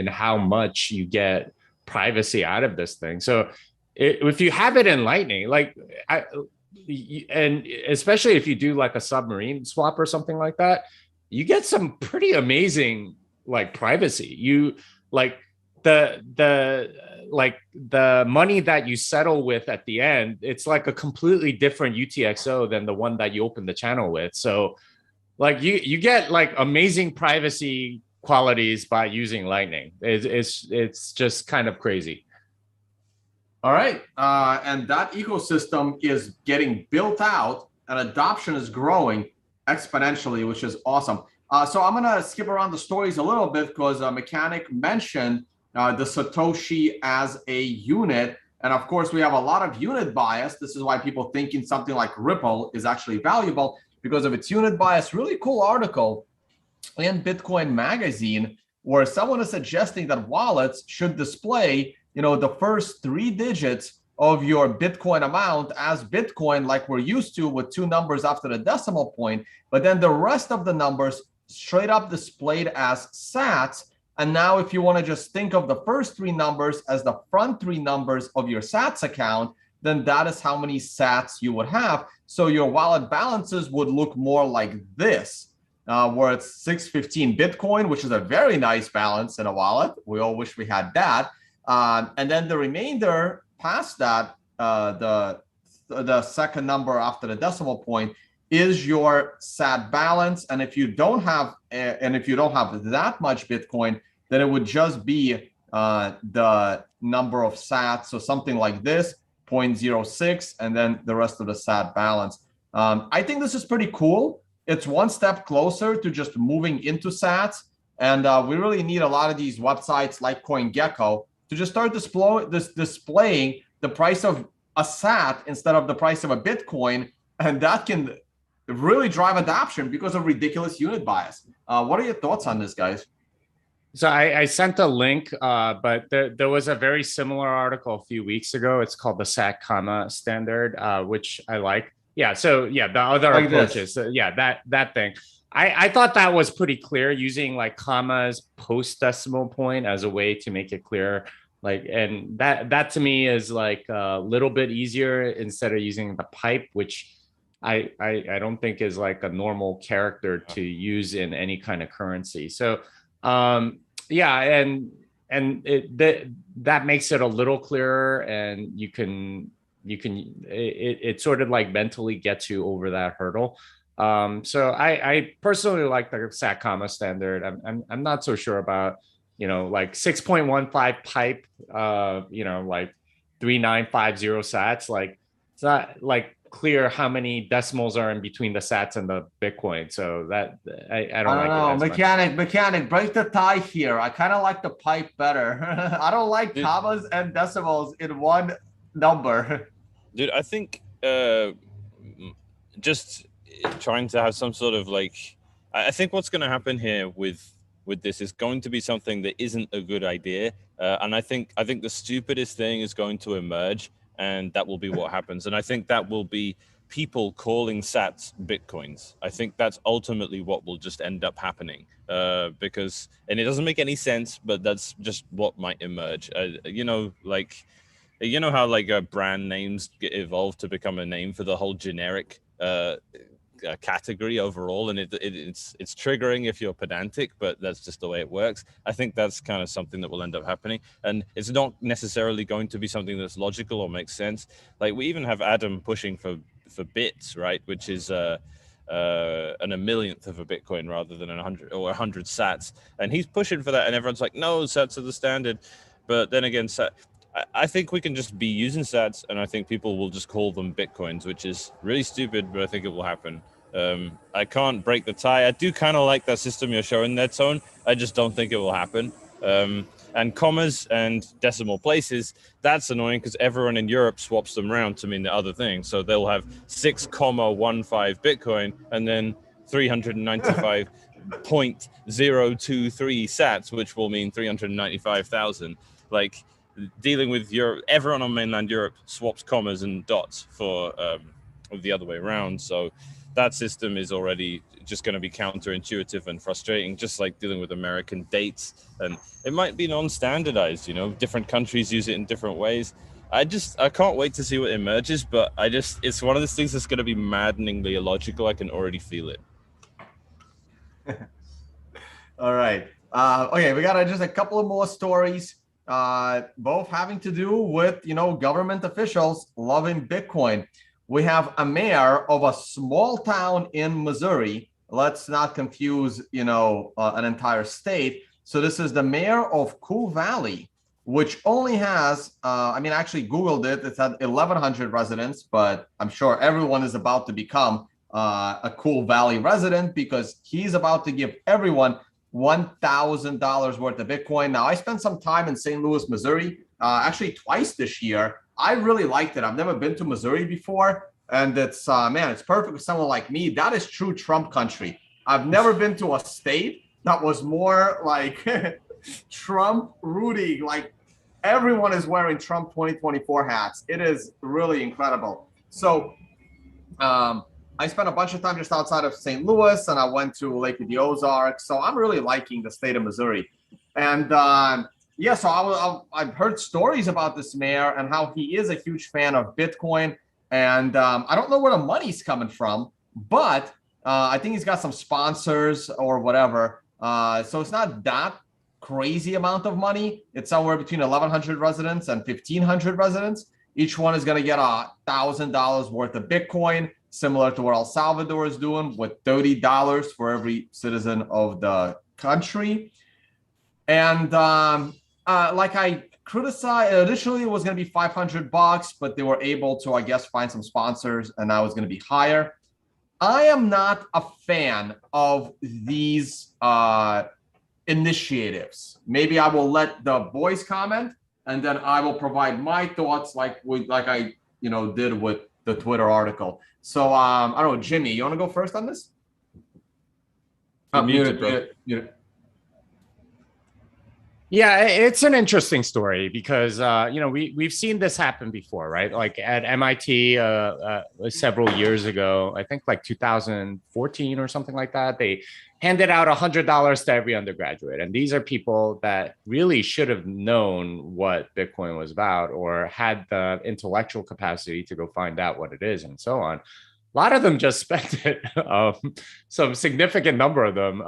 S3: how much you get privacy out of this thing. So if you have it in Lightning, like and especially if you do like a submarine swap or something like that, you get some pretty amazing like privacy. You like the money that you settle with at the end, it's like a completely different UTXO than the one that you open the channel with. So like you get like amazing privacy qualities by using Lightning. It's just kind of crazy.
S1: All right, and that ecosystem is getting built out, and adoption is growing exponentially, which is awesome. So I'm gonna skip around the stories a little bit because Mechanic mentioned the Satoshi as a unit, and of course we have a lot of unit bias. This is why people thinking something like Ripple is actually valuable, because of its unit bias. Really cool article in Bitcoin Magazine where someone is suggesting that wallets should display, the first 3 digits of your Bitcoin amount as Bitcoin, like we're used to, with 2 numbers after the decimal point, but then the rest of the numbers straight up displayed as sats. And now if you want to just think of the first 3 numbers as the front 3 numbers of your sats account, then that is how many sats you would have. So your wallet balances would look more like this, where it's 615 Bitcoin, which is a very nice balance in a wallet. We all wish we had that. And then the remainder past that, the second number after the decimal point, is your sat balance. And if you don't have that much Bitcoin, then it would just be the number of sats. So something like this, 0.06, and then the rest of the sat balance. I think this is pretty cool. It's one step closer to just moving into sats. And we really need a lot of these websites like CoinGecko to just start displaying the price of a sat instead of the price of a Bitcoin. And that can really drive adoption because of ridiculous unit bias. What are your thoughts on this, guys?
S3: So I sent a link, but there was a very similar article a few weeks ago. It's called the SAT comma standard, which I like. Yeah. So yeah, the other like approaches. That thing. I thought that was pretty clear, using like commas post decimal point as a way to make it clear. Like, and that to me is like a little bit easier instead of using the pipe, which I don't think is like a normal character to use in any kind of currency. So yeah, and that makes it a little clearer, and it sort of like mentally gets you over that hurdle. So I personally like the SAT comma standard. I'm not so sure about, like 6.15 pipe, like 3950 sats. Like it's not like clear how many decimals are in between the sats and the Bitcoin. So that I don't like it.
S1: Mechanic, break the tie here. I kind of like the pipe better. I don't like commas and decimals in one number.
S2: Dude, I think just trying to have some sort of like, I think what's going to happen here with this is going to be something that isn't a good idea. And I think the stupidest thing is going to emerge, and that will be what happens. And I think that will be people calling sats Bitcoins. I think that's ultimately what will just end up happening, because, and it doesn't make any sense, but that's just what might emerge. How like brand names get evolved to become a name for the whole generic category overall, and it's triggering if you're pedantic, but that's just the way it works. I think that's kind of something that will end up happening, and it's not necessarily going to be something that's logical or makes sense. Like we even have Adam pushing for bits, right, which is and a millionth of a Bitcoin rather than 100 or 100 sats. And he's pushing for that, and everyone's like, no, sats are the standard. But then again, I think we can just be using sats, and I think people will just call them Bitcoins, which is really stupid, but I think it will happen. I can't break the tie. I do kind of like that system you're showing there, Tone. I just don't think it will happen. And commas and decimal places, that's annoying because everyone in Europe swaps them around to mean the other thing. So they'll have 6,15 Bitcoin and then 395.023 sats, which will mean 395,000. Like, dealing with Europe, everyone on mainland Europe swaps commas and dots for the other way around. So that system is already just going to be counterintuitive and frustrating, just like dealing with American dates. And it might be non-standardized, you know, different countries use it in different ways. I can't wait to see what emerges, but it's one of those things that's going to be maddeningly illogical. I can already feel it.
S1: All right. Okay, we got just a couple of more stories, both having to do with, you know, government officials loving Bitcoin. We have a mayor of a small town in Missouri. Let's not confuse, you know, an entire state. So this is the mayor of Cool Valley, which only has, I actually Googled it. It's at 1,100 residents, but I'm sure everyone is about to become a Cool Valley resident because he's about to give everyone $1,000 worth of Bitcoin. Now, I spent some time in St. Louis, Missouri, actually twice this year. I really liked it. I've never been to Missouri before. And it's, man, it's perfect for someone like me. That is true Trump country. I've never been to a state that was more like Trump rooting. Like, everyone is wearing Trump 2024 hats. It is really incredible. So I spent a bunch of time just outside of St. Louis, and I went to Lake of the Ozarks. So I'm really liking the state of Missouri. And yeah, so I've heard stories about this mayor and how he is a huge fan of Bitcoin. And I don't know where the money's coming from, but I think he's got some sponsors or whatever. So it's not that crazy amount of money. It's somewhere between 1,100 residents and 1,500 residents. Each one is going to get $1,000 worth of Bitcoin, similar to what El Salvador is doing with $30 for every citizen of the country. And like I criticized, initially it was going to be $500, but they were able to, I guess, find some sponsors, and now it's going to be higher. I am not a fan of these initiatives. Maybe I will let the boys comment, and then I will provide my thoughts, like I did with the Twitter article. So I don't know, Jimmy, you want to go first on this?
S2: Muted.
S3: Yeah, it's an interesting story because we've seen this happen before, right? Like at MIT several years ago, I think like 2014 or something like that, they handed out $100 to every undergraduate, and these are people that really should have known what Bitcoin was about or had the intellectual capacity to go find out what it is and so on. A lot of them just spent it. Some significant number of them,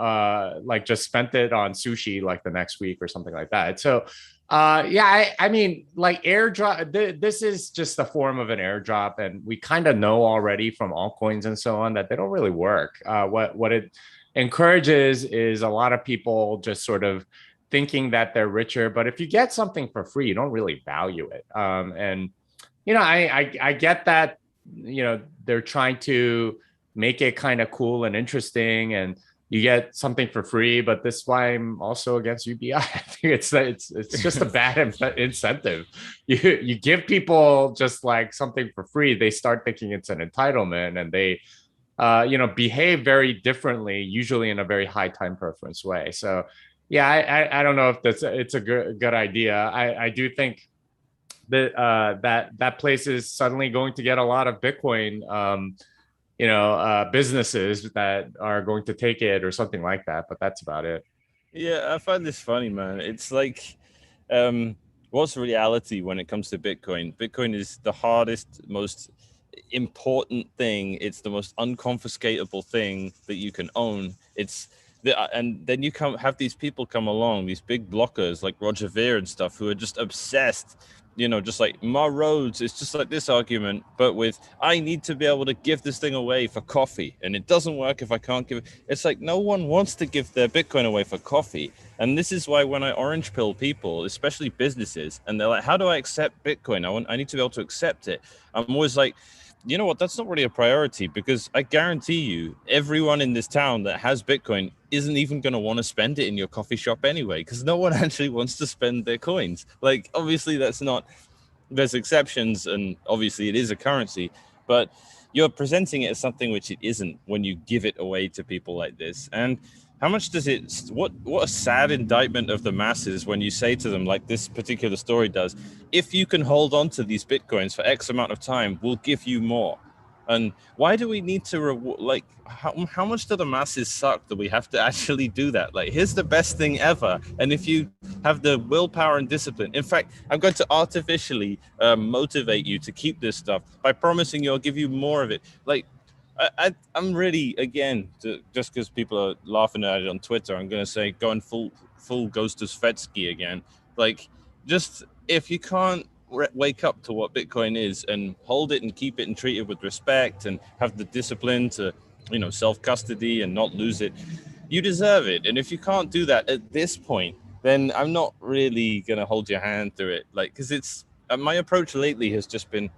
S3: like just spent it on sushi like the next week or something like that. So, I mean, like airdrop. This is just a form of an airdrop, and we kind of know already from altcoins and so on that they don't really work. What it encourages is a lot of people just sort of thinking that they're richer. But if you get something for free, you don't really value it. And I get that. They're trying to make it kind of cool and interesting, and you get something for free. But this is why I'm also against UBI. I think it's just a bad incentive. You give people just like something for free, they start thinking it's an entitlement, and they behave very differently, usually in a very high time preference way. So yeah, I don't know if it's a good idea. I do think that place is suddenly going to get a lot of Bitcoin, businesses that are going to take it or something like that. But that's about it.
S2: Yeah, I find this funny, man. It's like, what's reality when it comes to Bitcoin? Bitcoin is the hardest, most important thing. It's the most unconfiscatable thing that you can own. And then you have these people come along, these big blockers like Roger Ver and stuff, who are just obsessed you know, just like my roads, it's just like this argument, but with I need to be able to give this thing away for coffee, and it doesn't work if I can't give it. It's like no one wants to give their Bitcoin away for coffee. And this is why when I orange pill people, especially businesses, and they're like, how do I accept Bitcoin? I need to be able to accept it. I'm always like, you know what, that's not really a priority, because I guarantee you everyone in this town that has Bitcoin isn't even going to want to spend it in your coffee shop anyway, because no one actually wants to spend their coins. Like, obviously that's not, there's exceptions, and obviously it is a currency, but you're presenting it as something which it isn't when you give it away to people like this. And how much does it, what a sad indictment of the masses when you say to them, like this particular story does, if you can hold on to these Bitcoins for X amount of time, we'll give you more. And why do we need to reward, like, how much do the masses suck that we have to actually do that? Like, here's the best thing ever. And if you have the willpower and discipline, in fact, I'm going to artificially motivate you to keep this stuff by promising you I'll give you more of it. Like, I'm really, again, just because people are laughing at it on Twitter, I'm going to say going full goes to Svetsky again. Like, just if you can't wake up to what Bitcoin is and hold it and keep it and treat it with respect and have the discipline to, you know, self-custody and not lose it, you deserve it. And if you can't do that at this point, then I'm not really going to hold your hand through it. Like, because it's, my approach lately has just been,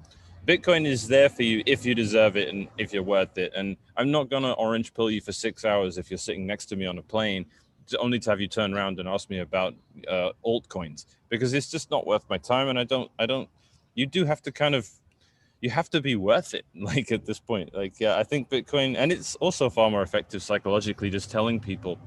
S2: Bitcoin is there for you if you deserve it and if you're worth it. And I'm not going to orange pill you for 6 hours if you're sitting next to me on a plane, only to have you turn around and ask me about altcoins, because it's just not worth my time. And I don't, you do have to kind of, you have to be worth it. Like at this point, like, yeah, I think Bitcoin, and it's also far more effective psychologically, just telling people,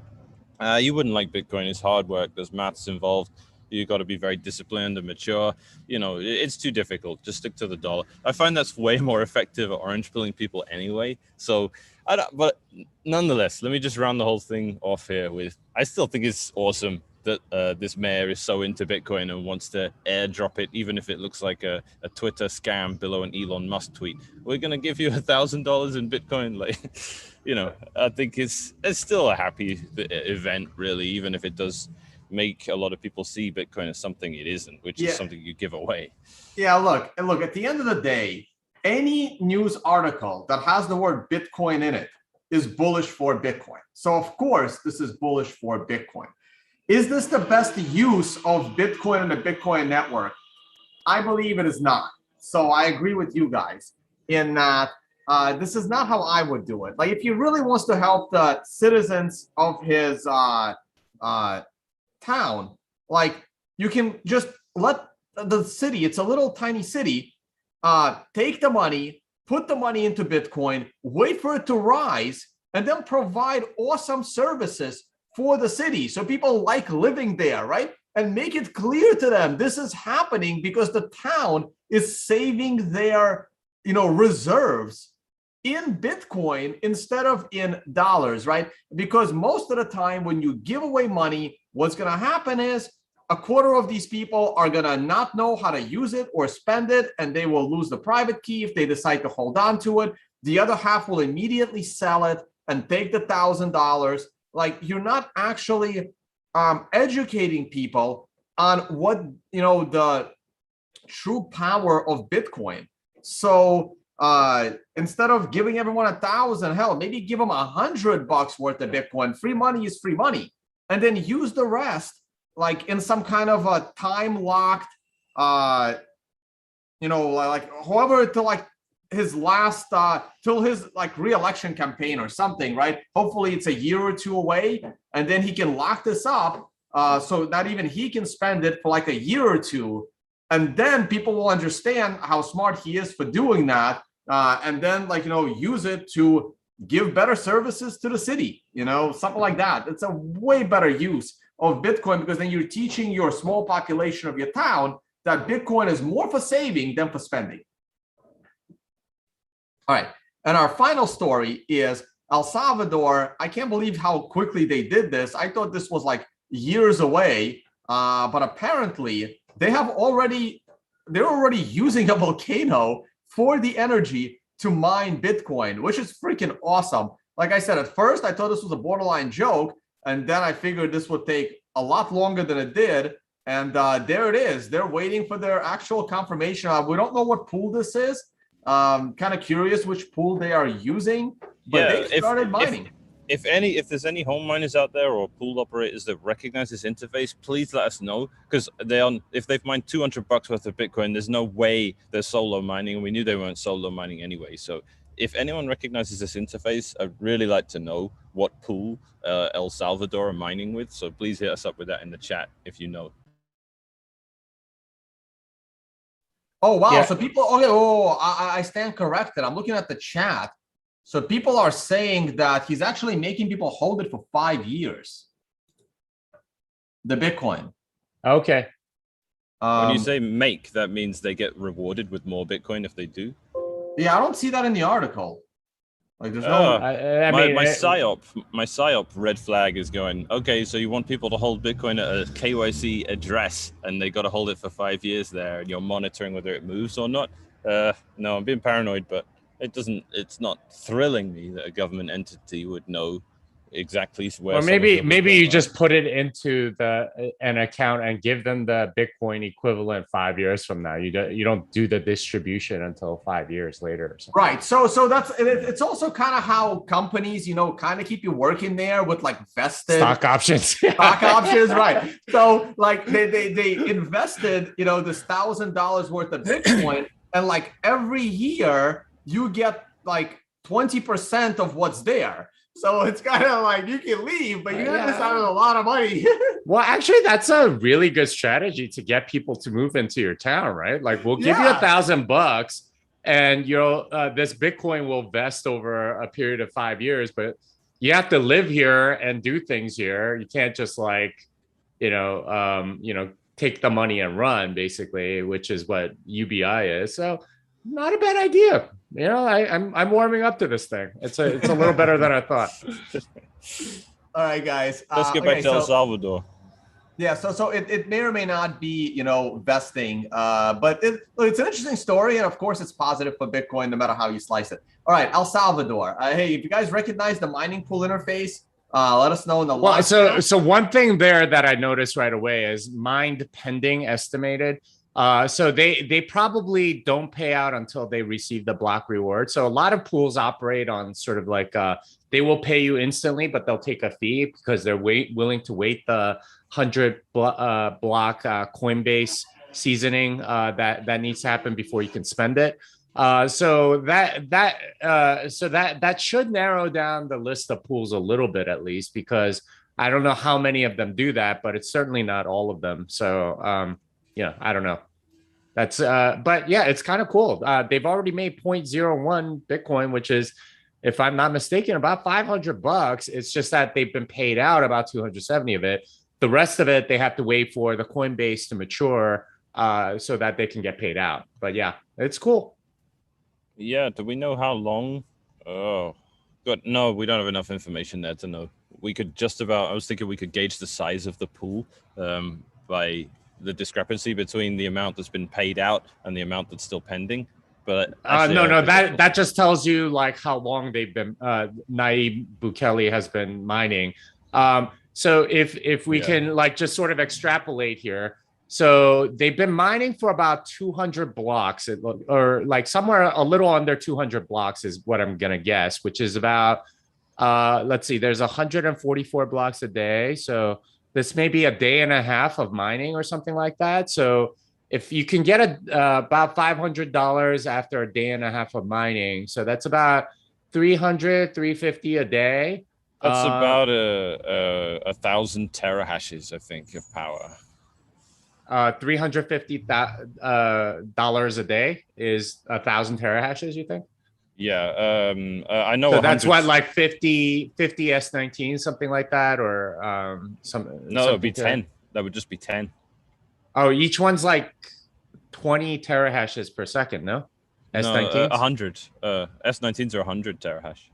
S2: you wouldn't like Bitcoin. It's hard work. There's maths involved. You got to be very disciplined and mature. You know, it's too difficult. Just stick to the dollar. I find that's way more effective at orange pilling people anyway. So I don't, but nonetheless, let me just round the whole thing off here with, I still think it's awesome that this mayor is so into Bitcoin and wants to airdrop it, even if it looks like a Twitter scam below an Elon Musk tweet. We're going to give you $1,000 in Bitcoin. Like, you know, I think it's still a happy event, really, even if it does make a lot of people see Bitcoin as something it isn't, which is something you give away.
S1: Yeah, look, at the end of the day, any news article that has the word Bitcoin in it is bullish for Bitcoin. So of course, this is bullish for Bitcoin. Is this the best use of Bitcoin and the Bitcoin network? I believe it is not. So I agree with you guys in that this is not how I would do it. Like, if he really wants to help the citizens of his town, like, you can just let the city, it's a little tiny city, take the money, put the money into Bitcoin, wait for it to rise, and then provide awesome services for the city so people like living there, right? And make it clear to them this is happening because the town is saving their, you know, reserves in Bitcoin instead of in dollars, right? Because most of the time when you give away money, what's going to happen is a quarter of these people are going to not know how to use it or spend it, and they will lose the private key if they decide to hold on to it. The other half will immediately sell it and take the $1,000. Like, you're not actually educating people on what, you know, the true power of Bitcoin. So instead of giving everyone 1,000, hell, maybe give them $100 worth of Bitcoin. Free money is free money, and then use the rest like in some kind of a time locked, you know, like however to like his last till his like re-election campaign or something, right? Hopefully it's a year or two away, and then he can lock this up so that even he can spend it for like a year or two, and then people will understand how smart he is for doing that, and then, like, you know, use it to give better services to the city, you know, something like that. It's a way better use of Bitcoin, because then you're teaching your small population of your town that Bitcoin is more for saving than for spending. All right, and our final story is El Salvador. I can't believe how quickly they did this. I thought this was like years away, but apparently they're already using a volcano for the energy to mine Bitcoin, which is freaking awesome. Like I said, at first I thought this was a borderline joke, and then I figured this would take a lot longer than it did. And there it is. They're waiting for their actual confirmation. We don't know what pool this is. Kind of curious which pool they are using, but they've started mining.
S2: If there's any home miners out there or pool operators that recognize this interface, please let us know, because if they've mined $200 worth of Bitcoin, there's no way they're solo mining, and we knew they weren't solo mining anyway. So if anyone recognizes this interface, I'd really like to know what pool El Salvador are mining with. So please hit us up with that in the chat if you know.
S1: Oh wow! Yeah. So people, I stand corrected. I'm looking at the chat. So people are saying that he's actually making people hold it for 5 years. The Bitcoin.
S3: Okay.
S2: When you say make, that means they get rewarded with more Bitcoin if they do?
S1: Yeah, I don't see that in the article. Like there's no...
S2: my PSYOP red flag is going, okay, so you want people to hold Bitcoin at a KYC address and they got to hold it for 5 years there and you're monitoring whether it moves or not? No, I'm being paranoid, but it's not thrilling me that a government entity would know exactly where.
S3: Or maybe you just put it into an account and give them the Bitcoin equivalent 5 years from now. You don't do the distribution until 5 years later or something.
S1: Right. So it's also kind of how companies, kind of keep you working there with like vested
S3: stock options.
S1: Stock options, right? So like they invested, this $1,000 worth of Bitcoin, and like every year you get like 20% of what's there. So it's kind of like you can leave, but you got to spend a lot of money.
S3: Well, actually, that's a really good strategy to get people to move into your town, right? Like we'll give you $1,000 and this Bitcoin will vest over a period of 5 years, but you have to live here and do things here. You can't just like, take the money and run, basically, which is what UBI is. So not a bad idea. I'm warming up to this thing. It's a little better than I thought.
S1: All right, guys.
S2: Let's get back to El Salvador.
S1: Yeah, so it may or may not be, vesting, but it's an interesting story, and of course it's positive for Bitcoin no matter how you slice it. All right, El Salvador. Hey, if you guys recognize the mining pool interface, let us know in the live chat.
S3: So one thing there that I noticed right away is mined pending estimated. So they probably don't pay out until they receive the block reward. So a lot of pools operate on sort of like they will pay you instantly, but they'll take a fee because they're willing to wait the 100 block Coinbase seasoning that needs to happen before you can spend it. So that should narrow down the list of pools a little bit, at least, because I don't know how many of them do that, but it's certainly not all of them. So I don't know. That's but yeah, it's kind of cool. They've already made 0.01 Bitcoin, which is, if I'm not mistaken, about $500. It's just that they've been paid out about 270 of it. The rest of it, they have to wait for the Coinbase to mature so that they can get paid out. But yeah, it's cool.
S2: Yeah. Do we know how long? Oh, God, no, we don't have enough information there to know. We could I was thinking we could gauge the size of the pool by the discrepancy between the amount that's been paid out and the amount that's still pending. But
S3: that just tells you like how long they've been Nayib Bukele has been mining. So if we can like just sort of extrapolate here, so they've been mining for about 200 blocks, or like somewhere a little under 200 blocks is what I'm gonna guess, which is about let's see, there's 144 blocks a day, so this may be a day and a half of mining or something like that. So if you can get about $500 after a day and a half of mining, so that's about $350 a day.
S2: That's about 1,000 terahashes, I think, of power.
S3: $350 a day is 1,000 terahashes, you think?
S2: Yeah, I know.
S3: So that's what, like 50 S19, something like that, or
S2: No, it would be 10. That would just be 10.
S3: Oh, each one's like 20 terahashes per second, no? S19s?
S2: No, 100. S19s are 100 terahash.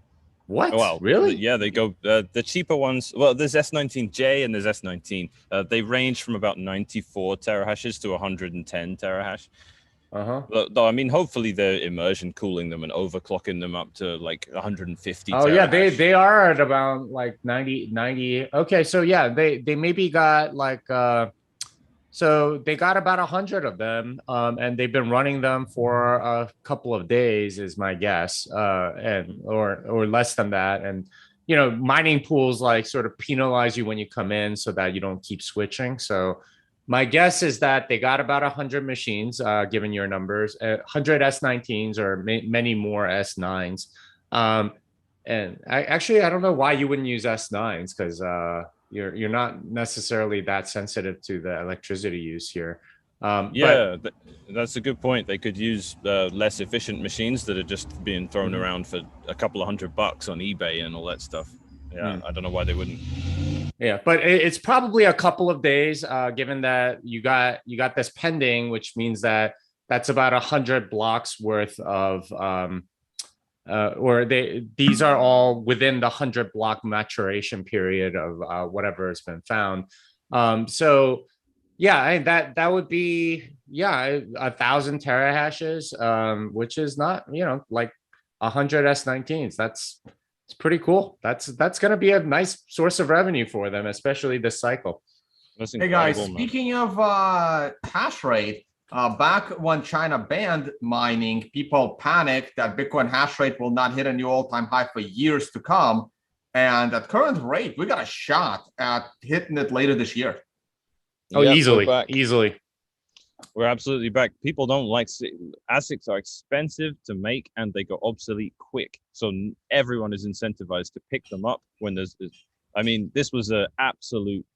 S3: What?
S2: Well,
S3: really?
S2: Yeah, they go the cheaper ones. Well, there's S19J and there's S19. They range from about 94 terahashes to 110 terahash. Though I mean, hopefully they're immersion cooling them and overclocking them up to like 150.
S3: Oh yeah, they are at about like 90. Okay, so yeah, they maybe got like So they got about 100 of them, and they've been running them for a couple of days, is my guess, and or less than that. And mining pools like sort of penalize you when you come in so that you don't keep switching. So my guess is that they got about 100 machines, given your numbers, 100 S19s or many more S9s. And I don't know why you wouldn't use S9s, because you're not necessarily that sensitive to the electricity use here.
S2: That's a good point. They could use less efficient machines that are just being thrown around for a couple of $100 on eBay and all that stuff. I don't know why they wouldn't.
S3: Yeah, but it's probably a couple of days, given that you got this pending, which means that's about 100 blocks worth of these are all within the 100 block maturation period of whatever has been found. So yeah, that would be 1,000 terahashes, which is not like 100 S19s. It's pretty cool. That's going to be a nice source of revenue for them, especially this cycle.
S1: Hey guys, speaking of hash rate, back when China banned mining, people panicked that Bitcoin hash rate will not hit a new all-time high for years to come. And at current rate, we got a shot at hitting it later this year.
S3: Oh, easily.
S2: We're absolutely back. People don't like ASICs are expensive to make and they go obsolete quick. So everyone is incentivized to pick them up when this was an absolute.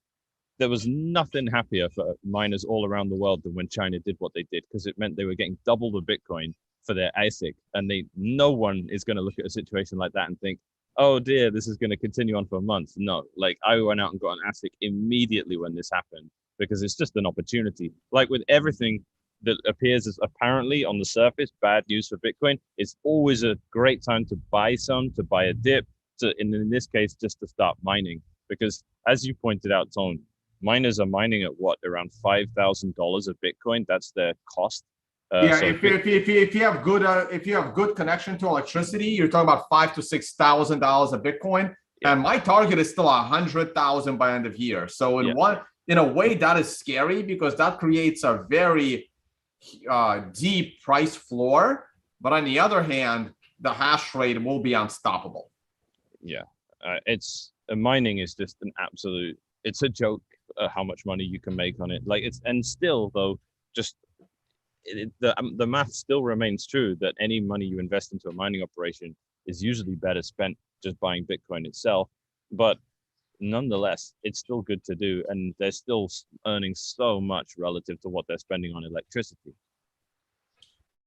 S2: There was nothing happier for miners all around the world than when China did what they did, because it meant they were getting double the Bitcoin for their ASIC, and no one is going to look at a situation like that and think, oh dear, this is going to continue on for a month. No, like I went out and got an ASIC immediately when this happened, because it's just an opportunity. Like with everything that appears as apparently on the surface bad news for Bitcoin, it's always a great time to buy a dip, in this case, just to start mining. Because as you pointed out, Tone, miners are mining at around $5,000 of Bitcoin. That's their cost.
S1: So if you have good connection to electricity, you're talking about $5,000 to $6,000 of Bitcoin. And my target is still 100,000 by end of year. So in a way, that is scary, because that creates a very deep price floor. But on the other hand, the hash rate will be unstoppable. Yeah,
S2: mining is just an absolute. It's a joke how much money you can make on it. The math still remains true that any money you invest into a mining operation is usually better spent just buying Bitcoin itself. But nonetheless, it's still good to do, and they're still earning so much relative to what they're spending on electricity.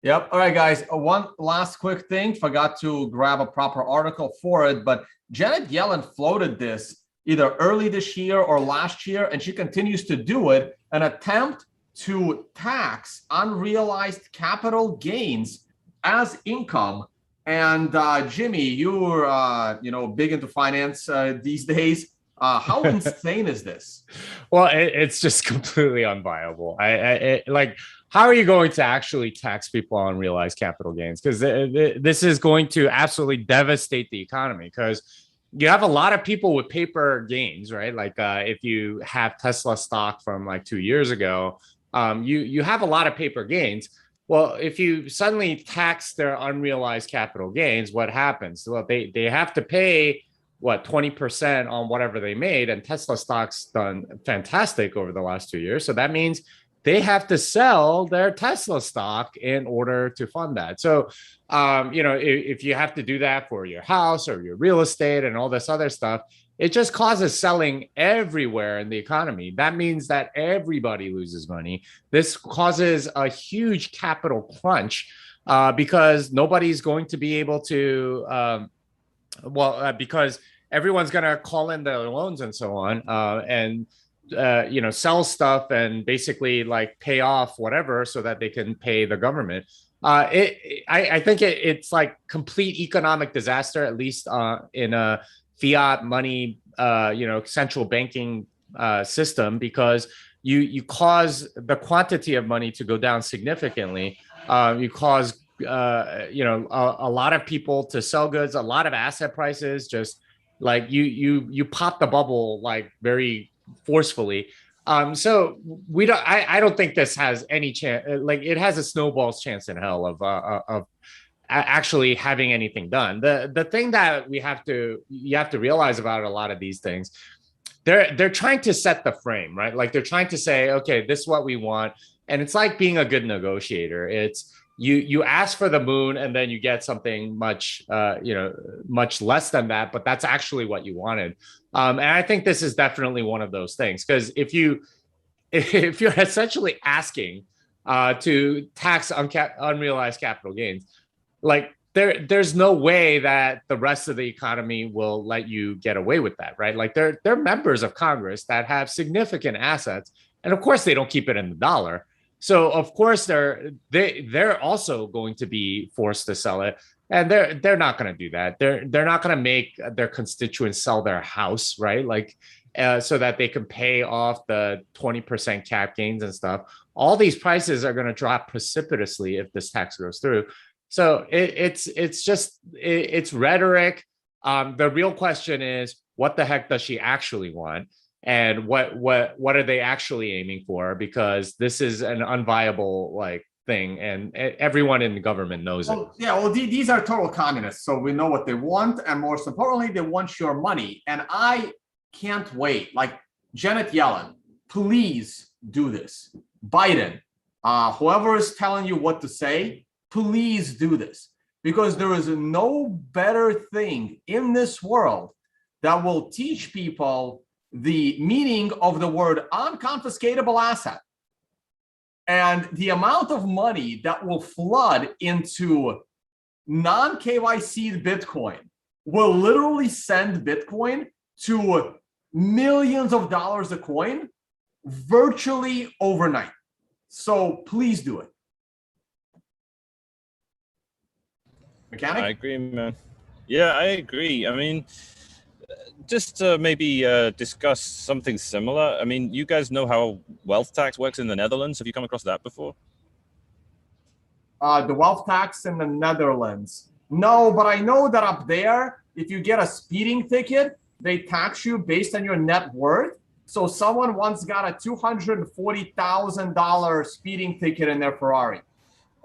S1: Yep. All right, guys. One last quick thing. Forgot to grab a proper article for it, but Janet Yellen floated this either early this year or last year, and she continues to do it, an attempt to tax unrealized capital gains as income. And Jimmy, you're big into finance these days. How insane is this?
S3: Well, it's just completely unviable. How are you going to actually tax people on unrealized capital gains? Because this is going to absolutely devastate the economy, because you have a lot of people with paper gains, right? Like if you have Tesla stock from like 2 years ago, you have a lot of paper gains. Well, if you suddenly tax their unrealized capital gains, what happens? Well, they have to pay 20% on whatever they made, and Tesla stock's done fantastic over the last 2 years. So that means they have to sell their Tesla stock in order to fund that. So, if you have to do that for your house or your real estate and all this other stuff, it just causes selling everywhere in the economy. That means that everybody loses money. This causes a huge capital crunch because nobody's going to be able to, because everyone's going to call in their loans and so on, and sell stuff and basically like pay off whatever so that they can pay the government. I think it's like complete economic disaster, at least in a fiat money, central banking system, because you cause the quantity of money to go down significantly. You cause a lot of people to sell goods, a lot of asset prices, just like you pop the bubble like very forcefully. So we don't. I don't think this has any chance. Like it has a snowball's chance in hell of actually having anything done. The thing that you have to realize about a lot of these things, they're trying to set the frame, right? Like they're trying to say, okay, this is what we want, and it's like being a good negotiator. It's you ask for the moon and then you get something much much less than that, but that's actually what you wanted. And I think this is definitely one of those things, because if you're essentially asking to tax unrealized capital gains, like there's no way that the rest of the economy will let you get away with that, right? Like they're members of Congress that have significant assets, and of course they don't keep it in the dollar. So of course they're also going to be forced to sell it, and they're not going to do that. They're not going to make their constituents sell their house, right? Like so that they can pay off the 20% cap gains and stuff. All these prices are going to drop precipitously if this tax goes through. So it's rhetoric. The real question is, what the heck does she actually want, and what are they actually aiming for? Because this is an unviable like thing, and everyone in the government knows it.
S1: Yeah, well, these are total communists, so we know what they want, and most importantly, they want your money. And I can't wait. Like Janet Yellen, please do this. Biden, whoever is telling you what to say, please do this, because there is no better thing in this world that will teach people the meaning of the word unconfiscatable asset. And the amount of money that will flood into non-KYC Bitcoin will literally send Bitcoin to millions of dollars a coin virtually overnight. So please do it. Mechanic?
S2: I agree, man. Yeah, I agree. I mean, just to maybe discuss something similar. I mean, you guys know how wealth tax works in the Netherlands. Have you come across that before?
S1: The wealth tax in the Netherlands. No, but I know that up there, if you get a speeding ticket, they tax you based on your net worth. So someone once got a $240,000 speeding ticket in their Ferrari.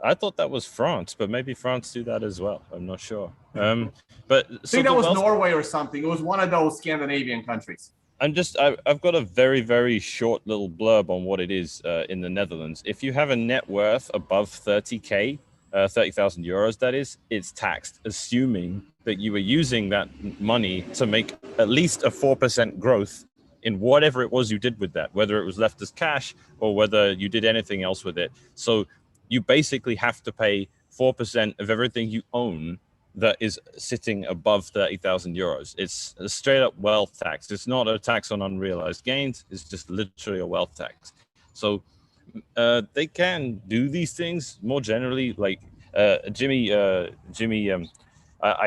S2: I thought that was France, but maybe France do that as well. I'm not sure. But
S1: I think that was Norway or something. It was one of those Scandinavian countries.
S2: I've got a very, very short little blurb on what it is in the Netherlands. If you have a net worth above 30K, 30,000 euros, that is, it's taxed, assuming that you were using that money to make at least a 4% growth in whatever it was you did with that, whether it was left as cash or whether you did anything else with it. So you basically have to pay 4% of everything you own that is sitting above 30,000 euros. It's a straight up wealth tax. It's not a tax on unrealized gains. It's just literally a wealth tax. So they can do these things more generally. Like Jimmy, I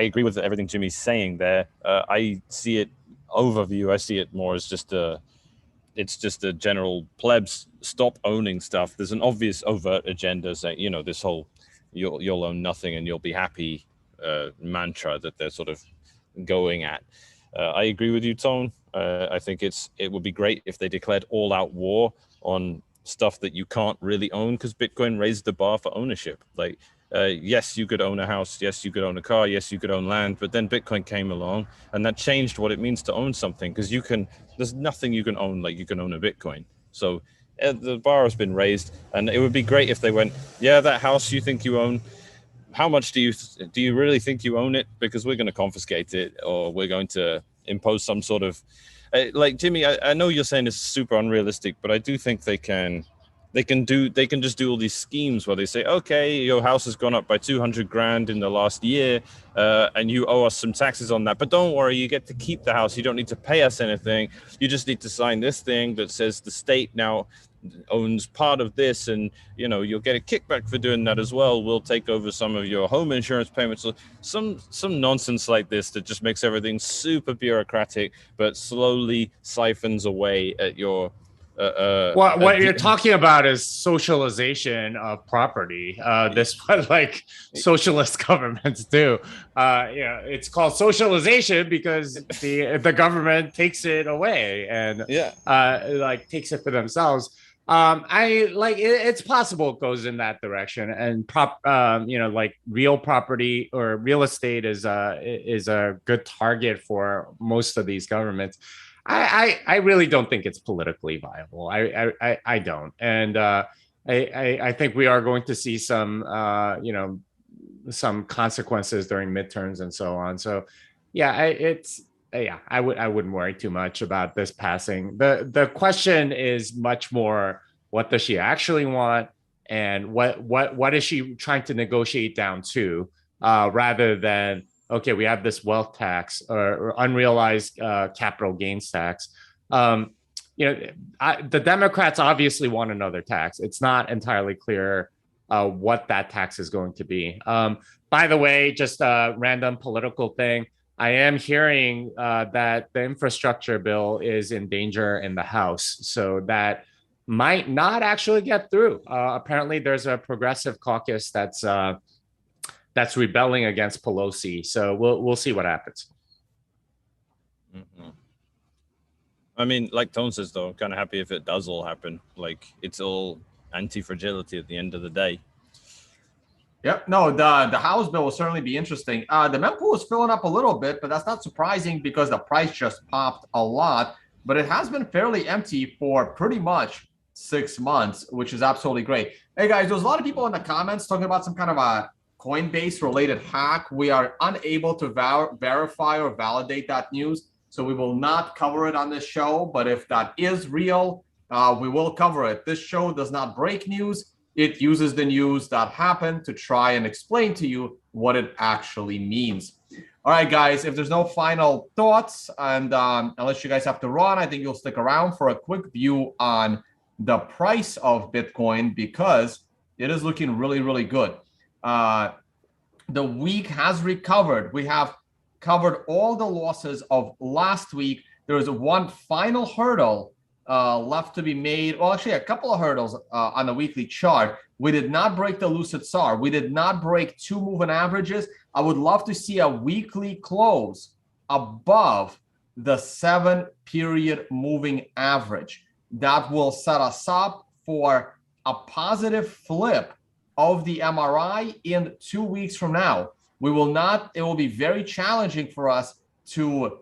S2: agree with everything Jimmy's saying there. I see it overview. I see it more as it's just a general plebs stop owning stuff. There's an obvious overt agenda saying, you know, this whole you'll own nothing and you'll be happy mantra that they're sort of going at. I agree with you, Tone. I think it would be great if they declared all-out war on stuff that you can't really own, because Bitcoin raised the bar for ownership. Like, yes, you could own a house. Yes, you could own a car. Yes, you could own land. But then Bitcoin came along and that changed what it means to own something, because there's nothing you can own like you can own a Bitcoin. So the bar has been raised, and it would be great if they went, yeah, that house you think you own, how much do you really think you own it? Because we're going to confiscate it, or we're going to impose some sort of, like Jimmy, I know you're saying it's super unrealistic, but I do think they can just do all these schemes where they say, okay, your house has gone up by 200 grand in the last year, and you owe us some taxes on that. But don't worry, you get to keep the house. You don't need to pay us anything. You just need to sign this thing that says the state now owns part of this, and you know, you'll get a kickback for doing that as well. We'll take over some of your home insurance payments. So some nonsense like this that just makes everything super bureaucratic, but slowly siphons away at your
S3: What you're talking about is socialization of property. This what like socialist governments do. Yeah, it's called socialization because the government takes it away and like takes it for themselves. I like it's possible it goes in that direction, and like real property or real estate is a good target for most of these governments. I really don't think it's politically viable. I don't, and I think we are going to see some some consequences during midterms and so on. So yeah, I wouldn't worry too much about this passing. The question is much more, what does she actually want, and what is she trying to negotiate down to, rather than, okay, we have this wealth tax or unrealized capital gains tax. The Democrats obviously want another tax. It's not entirely clear what that tax is going to be. By the way, just a random political thing. I am hearing that the infrastructure bill is in danger in the House, so that might not actually get through. Apparently, there's a progressive caucus that's rebelling against Pelosi. So we'll see what happens.
S2: Mm-hmm. I mean, like Tone says, though, I'm kind of happy if it does all happen. Like, it's all anti-fragility at the end of the day.
S1: Yep. No, the House bill will certainly be interesting. The mempool is filling up a little bit, but that's not surprising because the price just popped a lot. But it has been fairly empty for pretty much 6 months, which is absolutely great. Hey, guys, there's a lot of people in the comments talking about some kind of a Coinbase-related hack. We are unable to verify or validate that news, so we will not cover it on this show. But if that is real, we will cover it. This show does not break news. It uses the news that happened to try and explain to you what it actually means. All right, guys, if there's no final thoughts, and unless you guys have to run, I think you'll stick around for a quick view on the price of Bitcoin, because it is looking really, really good. The week has recovered. We have covered all the losses of last week. There is one final hurdle left to be made. Well, actually, a couple of hurdles on the weekly chart. We did not break the Lucid SAR. We did not break 2 moving averages. I would love to see a weekly close above the 7-period moving average. That will set us up for a positive flip of the MRI in 2 weeks from now. We will not, it will be very challenging for us to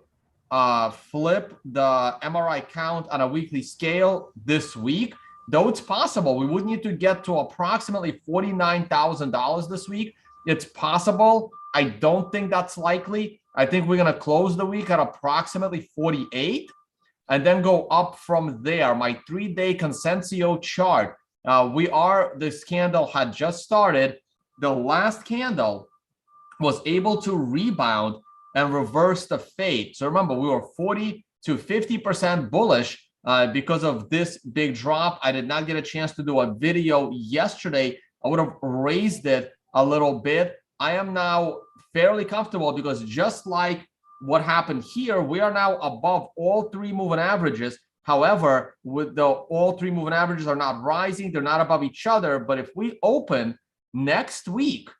S1: flip the MRI count on a weekly scale this week, though it's possible. We would need to get to approximately $49,000 this week. It's possible. I don't think that's likely. I think we're going to close the week at approximately 48 and then go up from there. My 3-day Consensio chart. This candle had just started. The last candle was able to rebound and reverse the fade. So remember, we were 40 to 50% bullish because of this big drop. I did not get a chance to do a video yesterday. I would have raised it a little bit. I am now fairly comfortable because just like what happened here, we are now above all 3 moving averages. However, all 3 moving averages are not rising. They're not above each other. But if we open next week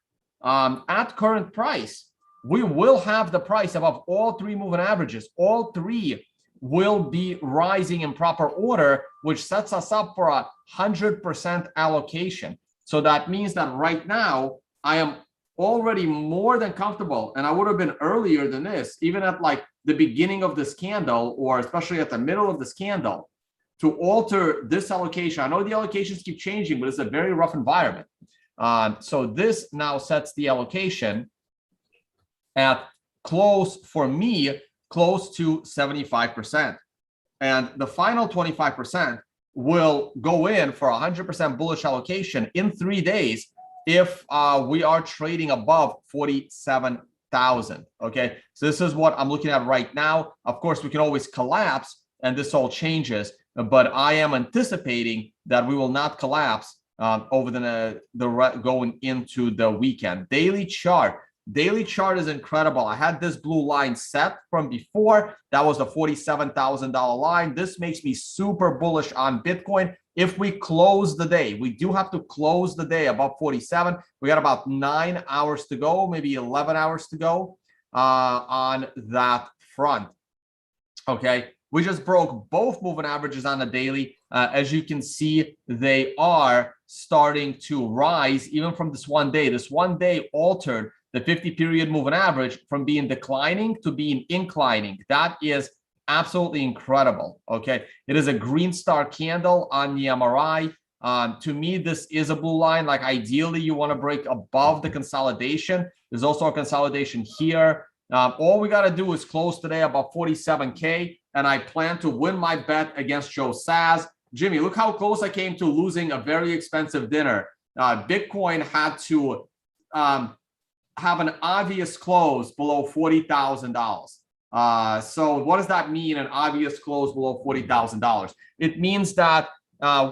S1: at current price, we will have the price above all 3 moving averages. All 3 will be rising in proper order, which sets us up for 100% allocation. So that means that right now I am already more than comfortable, and I would have been earlier than this, even at like the beginning of this candle, or especially at the middle of this candle, to alter this allocation. I know the allocations keep changing, but it's a very rough environment. So this now sets the allocation at close, for me, close to 75%. And the final 25% will go in for 100% bullish allocation in 3 days if we are trading above 47,000. Okay, so this is what I'm looking at right now. Of course, we can always collapse and this all changes, but I am anticipating that we will not collapse over going into the weekend. Daily chart. Daily chart is incredible. I had this blue line set from before. That was the $47,000 line. This makes me super bullish on Bitcoin. If we close the day, we do have to close the day above 47. We got about 9 hours to go, maybe 11 hours to go on that front. Okay, we just broke both moving averages on the daily. As you can see, they are starting to rise even from this one day. This one day altered the 50-period moving average from being declining to being inclining. That is absolutely incredible. Okay, it is a green star candle on the MRI. To me, this is a blue line. Like ideally, you want to break above the consolidation. There's also a consolidation here. All we got to do is close today about 47K, and I plan to win my bet against Joe Saz. Jimmy, look how close I came to losing a very expensive dinner. Bitcoin had to have an obvious close below $40,000. So what does that mean, an obvious close below $40,000? It means that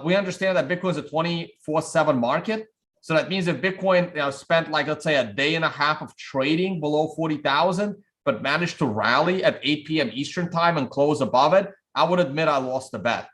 S1: we understand that Bitcoin is a 24/7 market. So that means if Bitcoin spent, like, let's say a day and a half of trading below 40,000, but managed to rally at 8 p.m. Eastern time and close above it, I would admit I lost the bet.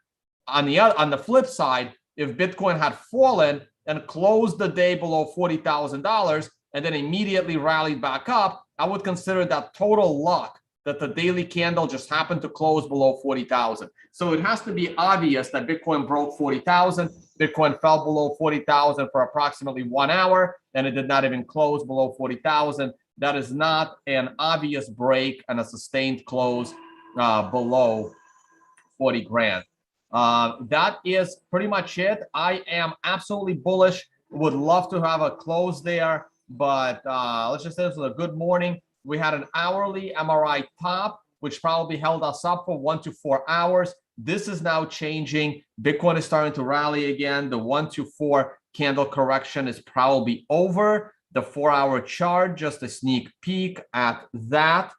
S1: On the flip side, if Bitcoin had fallen and closed the day below $40,000 and then immediately rallied back up, I would consider that total luck that the daily candle just happened to close below 40,000. So it has to be obvious that Bitcoin broke 40,000. Bitcoin fell below 40,000 for approximately 1 hour, and it did not even close below 40,000. That is not an obvious break and a sustained close below 40 grand. That is pretty much it. I am absolutely bullish. Would love to have a close there, but let's just say this was a good morning. We had an hourly MRI top, which probably held us up for 1 to 4 hours. This is now changing. Bitcoin is starting to rally again. The 1 to 4 candle correction is probably over. The 4-hour chart, just a sneak peek at that.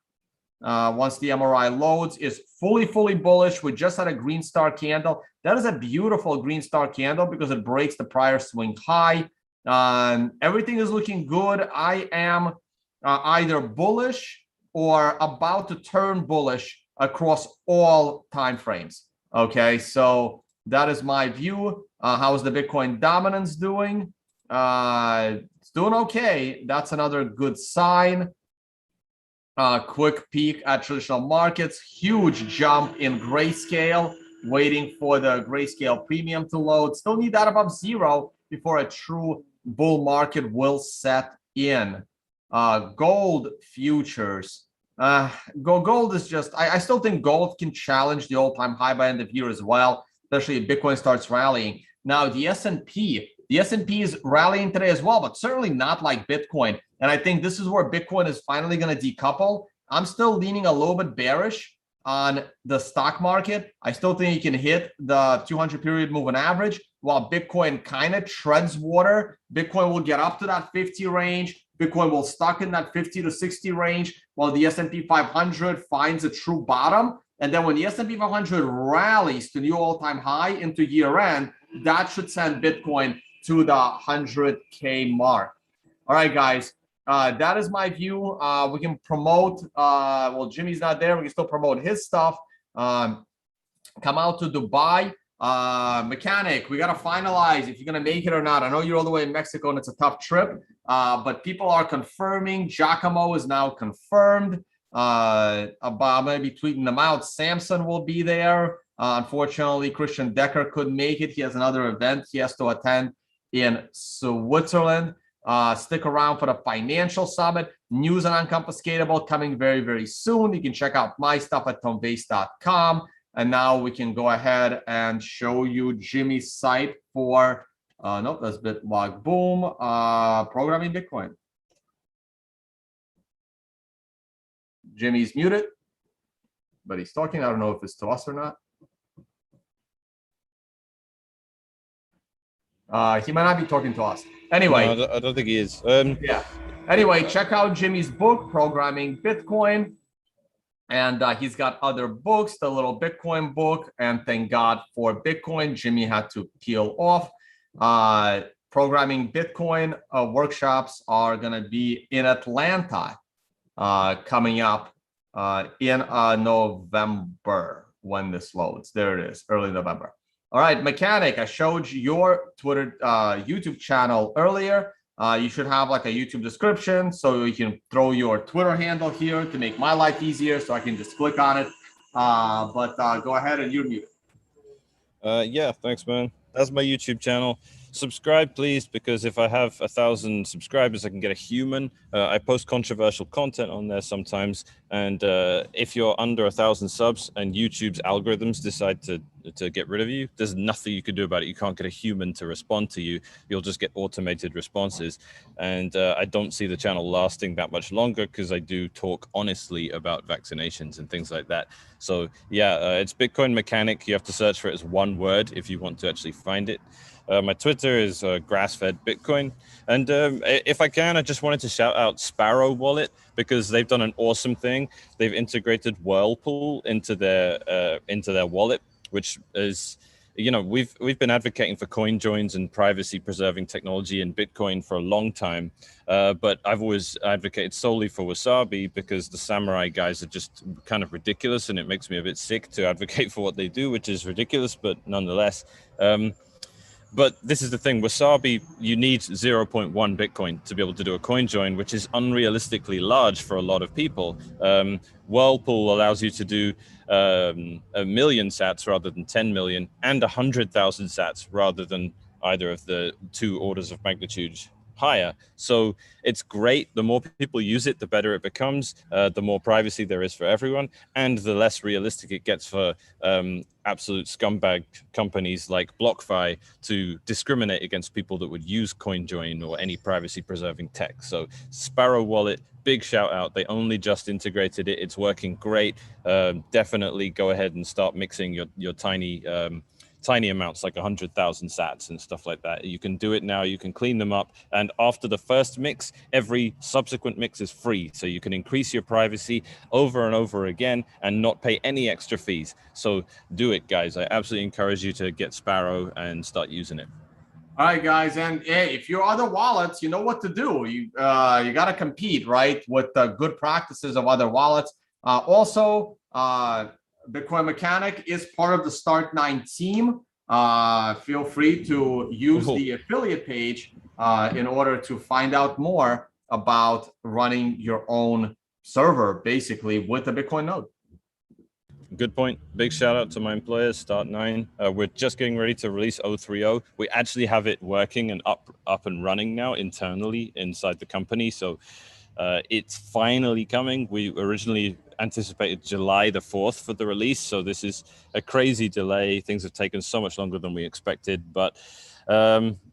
S1: Once the MRI loads, is fully bullish. We just had a green star candle. That is a beautiful green star candle because it breaks the prior swing high. Everything is looking good. I am either bullish or about to turn bullish across all time frames. Okay, so that is my view. How's the Bitcoin dominance doing? It's doing okay. That's another good sign. Quick peek at traditional markets. Huge jump in Grayscale. Waiting for the Grayscale premium to load. Still need that above 0 before a true bull market will set in. Gold futures. Gold is just, I still think gold can challenge the all-time high by end of year as well, especially if Bitcoin starts rallying. Now, the S&P is rallying today as well, but certainly not like Bitcoin. And I think this is where Bitcoin is finally going to decouple. I'm still leaning a little bit bearish on the stock market. I still think you can hit the 200-period moving average while Bitcoin kind of treads water. Bitcoin will get up to that 50 range. Bitcoin will stuck in that 50 to 60 range while the S&P 500 finds a true bottom. And then when the S&P 500 rallies to new all-time high into year end, that should send Bitcoin to the 100K mark. All right, guys, that is my view. We can promote, well, Jimmy's not there. We can still promote his stuff. Come out to Dubai. Mechanic, we got to finalize if you're going to make it or not. I know you're all the way in Mexico and it's a tough trip, but people are confirming. Giacomo is now confirmed. I'm going to be tweeting them out. Samson will be there. Unfortunately, Christian Decker couldn't make it. He has another event he has to attend in Switzerland. Stick around for the financial summit. News on Unconfiscatable coming very soon. You can check out my stuff at tomvays.com. And now we can go ahead and show you Jimmy's site for, nope, that's BitLog Boom, programming Bitcoin. Jimmy's muted, but he's talking. I don't know if it's to us or not. He might not be talking to us. Anyway.
S2: No, I don't think he is.
S1: Yeah. Anyway, check out Jimmy's book, Programming Bitcoin. And he's got other books, the Little Bitcoin book, and Thank God for Bitcoin. Jimmy had to peel off. programming Bitcoin workshops are going to be in Atlanta coming up in November when this loads. There it is, early November. All right, Mechanic, I showed you your Twitter, YouTube channel earlier. You should have like a YouTube description, so you can throw your Twitter handle here to make my life easier, so I can just click on it. But go ahead and you're muted.
S2: Yeah, thanks, man. That's my YouTube channel. Subscribe, please, because if I have 1,000 subscribers, I can get a human. I post controversial content on there sometimes, and if you're under 1,000 subs and YouTube's algorithms decide to get rid of you, there's nothing you can do about it. You can't get a human to respond to you. You'll just get automated responses, and I don't see the channel lasting that much longer because I do talk honestly about vaccinations and things like that. So yeah, it's Bitcoin Mechanic. You have to search for it as one word if you want to actually find it. My Twitter is grass-fed Bitcoin. And if I can, I just wanted to shout out Sparrow Wallet because they've done an awesome thing. They've integrated Whirlpool into their wallet, which is, you know, we've been advocating for coin joins and privacy-preserving technology in Bitcoin for a long time. But I've always advocated solely for Wasabi because the Samurai guys are just kind of ridiculous, and it makes me a bit sick to advocate for what they do, which is ridiculous, but nonetheless. But this is the thing, Wasabi, you need 0.1 Bitcoin to be able to do a coin join, which is unrealistically large for a lot of people. Whirlpool allows you to do 1 million sats rather than 10 million and 100,000 sats rather than either of the two orders of magnitude higher. So it's great. The more people use it, the better it becomes, the more privacy there is for everyone, and the less realistic it gets for absolute scumbag companies like BlockFi to discriminate against people that would use CoinJoin or any privacy preserving tech. So Sparrow Wallet, big shout out. They only just integrated it. It's working great. Definitely go ahead and start mixing your tiny amounts like 100,000 sats and stuff like that. You can do it now. You can clean them up. And after the first mix, every subsequent mix is free. So you can increase your privacy over and over again and not pay any extra fees. So do it, guys. I absolutely encourage you to get Sparrow and start using it.
S1: All right, guys. And hey, if you're other wallets, you know what to do. You got to compete, right, with the good practices of other wallets. Also, Bitcoin Mechanic is part of the Start9 team. Feel free to use the affiliate page in order to find out more about running your own server, basically, with a Bitcoin node.
S2: Good point. Big shout out to my employers, Start9. We're just getting ready to release 030. We actually have it working and up and running now internally inside the company. So it's finally coming. We originally anticipated July the 4th for the release. So this is a crazy delay. Things have taken so much longer than we expected, but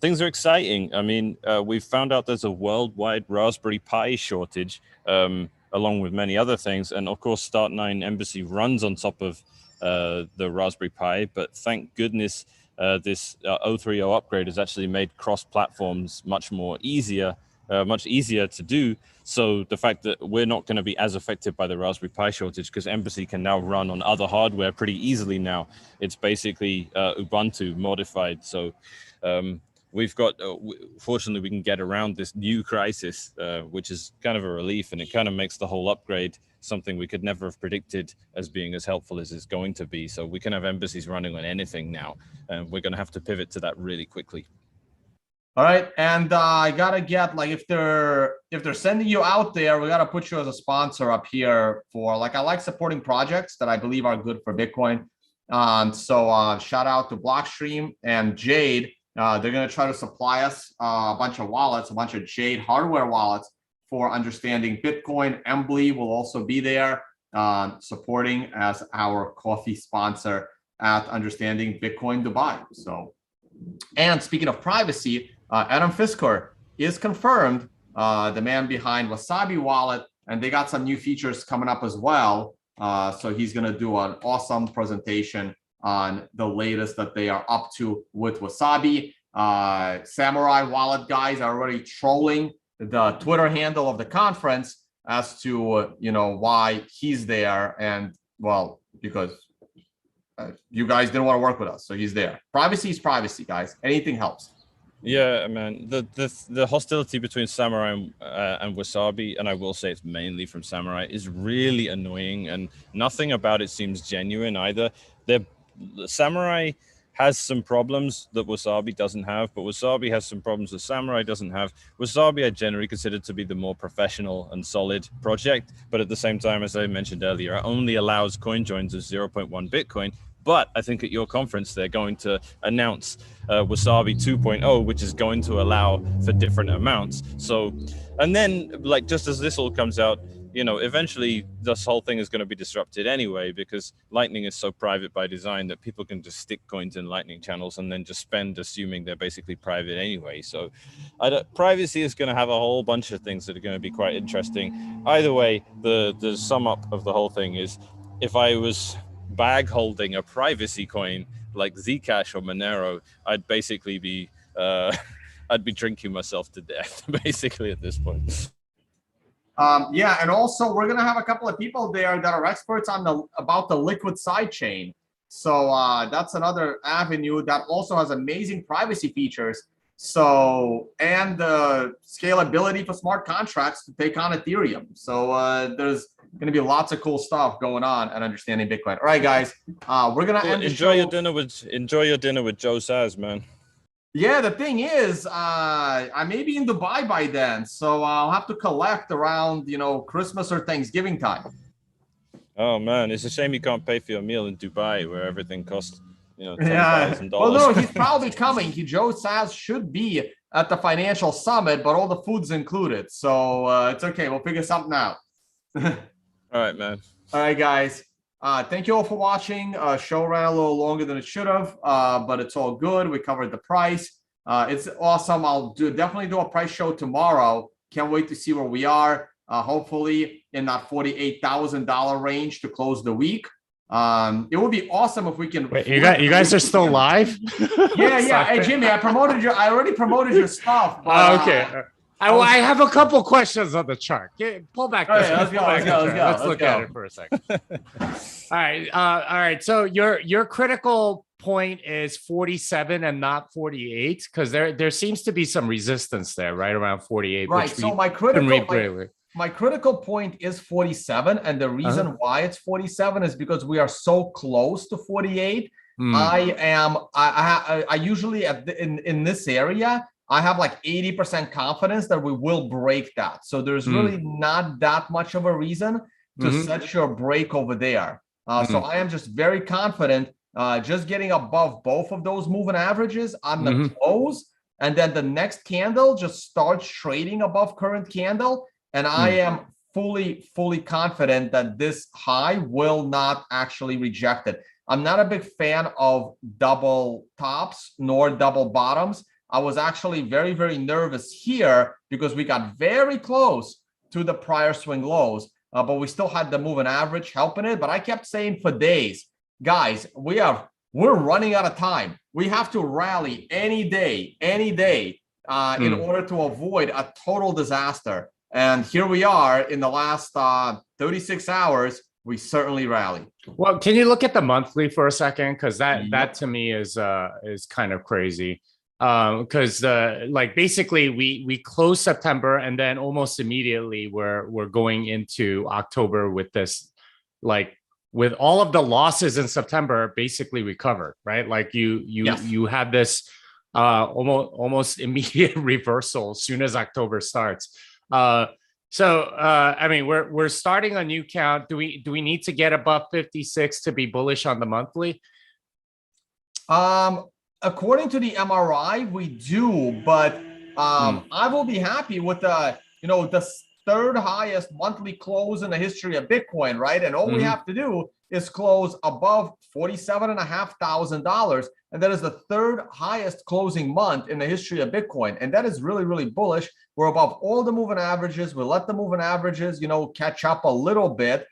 S2: things are exciting. I mean, we've found out there's a worldwide Raspberry Pi shortage, along with many other things. And of course, Start9 Embassy runs on top of the Raspberry Pi, but thank goodness this 030 upgrade has actually made cross platforms much easier to do. So the fact that we're not going to be as affected by the Raspberry Pi shortage because Embassy can now run on other hardware pretty easily now. It's basically Ubuntu modified. So we've got, fortunately, we can get around this new crisis, which is kind of a relief, and it kind of makes the whole upgrade something we could never have predicted as being as helpful as it's going to be. So we can have embassies running on anything now, and we're going to have to pivot to that really quickly.
S1: All right, and I gotta get, like, if they're sending you out there, we gotta put you as a sponsor up here for, like, I like supporting projects that I believe are good for Bitcoin. So shout out to Blockstream and Jade. They're gonna try to supply us a bunch of wallets, a bunch of Jade hardware wallets for understanding Bitcoin. Embly will also be there supporting as our coffee sponsor at Understanding Bitcoin Dubai. So, and speaking of privacy, Adam Fisker is confirmed, the man behind Wasabi Wallet, and they got some new features coming up as well. So he's going to do an awesome presentation on the latest that they are up to with Wasabi. Samurai Wallet guys are already trolling the Twitter handle of the conference as to, you know, why he's there. And, well, because you guys didn't want to work with us, so he's there. Privacy is privacy, guys. Anything helps.
S2: Yeah, man. The hostility between Samurai and Wasabi, and I will say it's mainly from Samurai, is really annoying, and nothing about it seems genuine either. The Samurai has some problems that Wasabi doesn't have, but Wasabi has some problems that Samurai doesn't have. Wasabi I generally consider to be the more professional and solid project, but at the same time, as I mentioned earlier, it only allows coin joins of 0.1 Bitcoin. But I think at your conference, they're going to announce Wasabi 2.0, which is going to allow for different amounts. So, and then like, just as this all comes out, you know, eventually this whole thing is going to be disrupted anyway, because Lightning is so private by design that people can just stick coins in Lightning channels and then just spend, assuming they're basically private anyway. So privacy is going to have a whole bunch of things that are going to be quite interesting. Either way, the sum up of the whole thing is, if I was bag holding a privacy coin like Zcash or Monero, I'd basically be I'd be drinking myself to death basically at this point.
S1: Yeah, and also we're gonna have a couple of people there that are experts on about the liquid sidechain. So that's another avenue that also has amazing privacy features. So, and the scalability for smart contracts to take on Ethereum. So there's going to be lots of cool stuff going on and understanding Bitcoin. All right, guys, we're going to end the show.
S2: Enjoy your dinner with Joe Saz, man.
S1: Yeah, the thing is, I may be in Dubai by then, so I'll have to collect around, you know, Christmas or Thanksgiving time.
S2: Oh man, it's a shame you can't pay for your meal in Dubai, where everything costs, you know,
S1: $10,000.
S2: Yeah.
S1: Well, no, he's probably coming. Joe Saz should be at the financial summit, but all the food's included, so it's okay. We'll figure something out.
S2: All right, man.
S1: All right, guys. Thank you all for watching. Show ran a little longer than it should have, but it's all good. We covered the price. It's awesome. I'll definitely do a price show tomorrow. Can't wait to see where we are. Hopefully in that $48,000 range to close the week. It would be awesome if we can.
S3: Wait, you guys are still live?
S1: Yeah. Hey, Jimmy, I already promoted your stuff. But,
S3: okay. I have a couple questions on the chart. Pull back.
S1: Let's go.
S3: Let's look at it for a second. All right. So your critical point is 47 and not 48, because there seems to be some resistance there, right around 48.
S1: Right. So my critical point is 47, and the reason why it's 47 is because we are so close to 48. I usually in this area, I have like 80% confidence that we will break that. So there's really not that much of a reason to set your break over there. So I am just very confident just getting above both of those moving averages on the close. And then the next candle just starts trading above current candle. And I am fully confident that this high will not actually reject it. I'm not a big fan of double tops nor double bottoms. I was actually very, very nervous here because we got very close to the prior swing lows, but we still had the moving average helping it. But I kept saying for days, guys, we're running out of time. We have to rally any day, in order to avoid a total disaster. And here we are in the last 36 hours. We certainly rally.
S3: Well, can you look at the monthly for a second? Because that to me is kind of crazy. Because like basically we close September and then almost immediately we're going into October with this, like with all of the losses in September basically recovered, right? Like you had this almost immediate reversal as soon as October starts. I mean, we're starting a new count. Do we need to get above 56 to be bullish on the monthly?
S1: According to the MRI, we do, but I will be happy with the third highest monthly close in the history of Bitcoin, right? And all we have to do is close above $47,500, and that is the third highest closing month in the history of Bitcoin, and that is really, really bullish. We're above all the moving averages. We let the moving averages, catch up a little bit.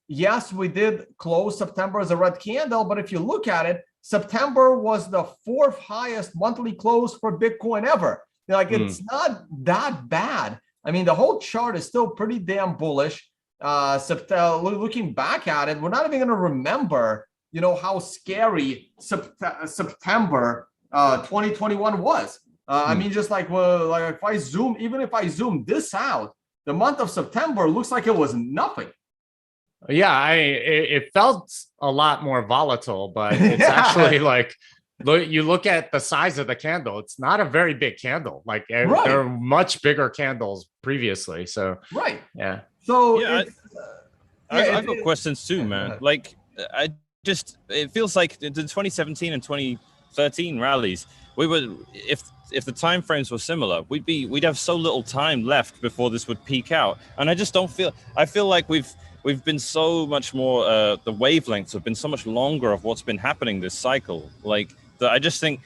S1: Yes, we did close September as a red candle, but if you look at it, September was the fourth highest monthly close for Bitcoin ever. It's not that bad. I mean, the whole chart is still pretty damn bullish. Looking back at it, we're not even going to remember, how scary September 2021 was. I mean, just like if I zoom, even if I zoom this out, the month of September looks like it was nothing.
S3: Yeah, it felt a lot more volatile, but it's actually like, you look at the size of the candle, it's not a very big candle. Like there are much bigger candles previously. So yeah.
S1: So
S2: yeah, I've got questions too, man. Like it feels like the 2017 and 2013 rallies, we would, if the time frames were similar, we'd have so little time left before this would peak out. And I just don't feel, I feel like we've been so much more, the wavelengths have been so much longer of what's been happening this cycle. Like that, I just think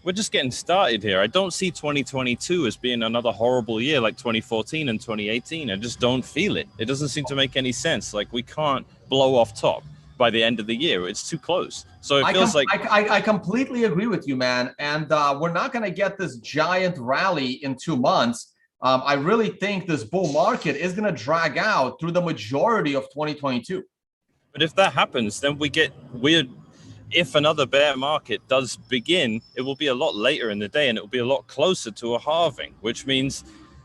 S2: we're just getting started here. I don't see 2022 as being another horrible year like 2014 and 2018. I just don't feel it. It doesn't seem to make any sense. Like we can't blow off top by the end of the year. It's too close. So it feels like
S1: I completely agree with you, man. And we're not going to get this giant rally in 2 months. I really think this bull market is going to drag out through the majority of 2022.
S2: But if that happens, then we get weird. If another bear market does begin, it will be a lot later in the day and it will be a lot closer to a halving, which means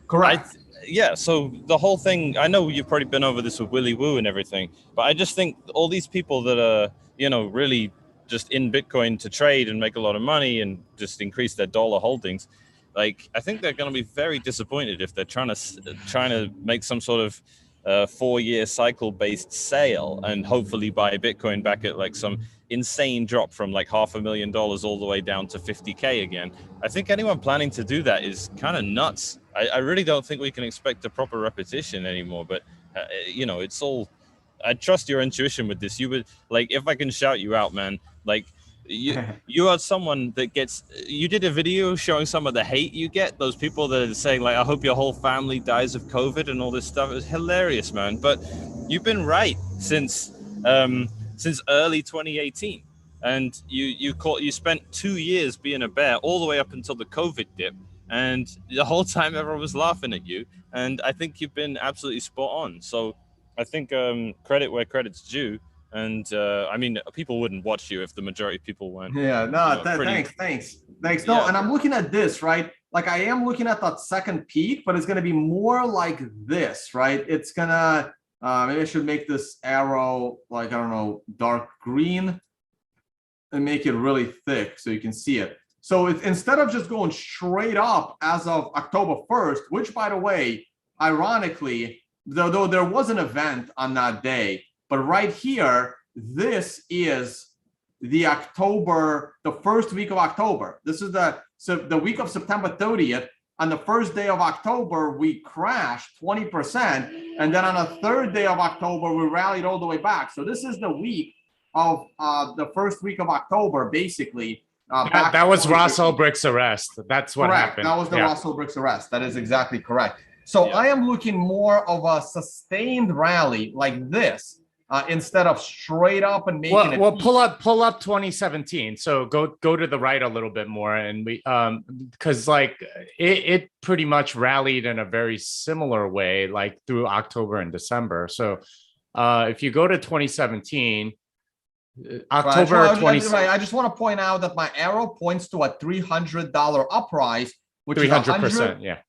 S1: correct.
S2: Yeah, so the whole thing, I know you've probably been over this with Willy Woo and everything, but I just think all these people that are, really just in Bitcoin to trade and make a lot of money and just increase their dollar holdings, like I think they're going to be very disappointed if they're trying to make some sort of 4-year cycle-based sale and hopefully buy Bitcoin back at like some insane drop from like $500,000 all the way down to 50K again. I think anyone planning to do that is kind of nuts. I really don't think we can expect a proper repetition anymore, but it's all, I trust your intuition with this. You would, like, if I can shout you out, man, like you are someone that you did a video showing some of the hate you get, those people that are saying like, I hope your whole family dies of COVID and all this stuff. It was hilarious, man. But you've been right since early 2018. And you spent 2 years being a bear all the way up until the COVID dip. And the whole time everyone was laughing at you. And I think you've been absolutely spot on. So I think credit where credit's due. And I mean, people wouldn't watch you if the majority of people weren't.
S1: Yeah, no, thanks. No, yeah. And I'm looking at this, right? Like I am looking at that second peak, but it's going to be more like this, right? It's going to, maybe I should make this arrow like, I don't know, dark green and make it really thick so you can see it. So instead of just going straight up as of October 1st, which by the way, ironically, though there was an event on that day, but right here, this is the first week of October. This is the week of September 30th. On the first day of October, we crashed 20%. And then on the third day of October, we rallied all the way back. So this is the week of the first week of October, basically.
S3: That was Ross Ulbricht's arrest. That's what happened.
S1: That was the Ross Ulbricht's arrest. That is exactly correct. So I am looking more of a sustained rally like this instead of straight up and making it.
S3: Well, pull up 2017. So go to the right a little bit more, and we because like it pretty much rallied in a very similar way, like through October and December. So if you go to 2017. October 20.
S1: I just want to point out that my arrow points to a $300 uprise, which
S3: 300%,
S1: is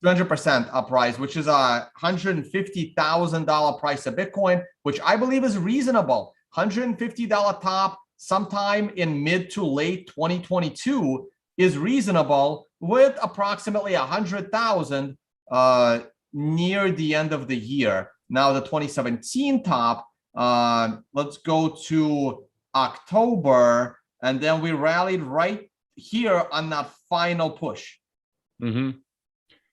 S1: 300% uprise, which is a $150,000 price of Bitcoin, which I believe is reasonable. $150 top sometime in mid to late 2022 is reasonable, with approximately 100,000 near the end of the year. Now the 2017 top, let's go to October, and then we rallied right here on that final push.
S3: Mm-hmm.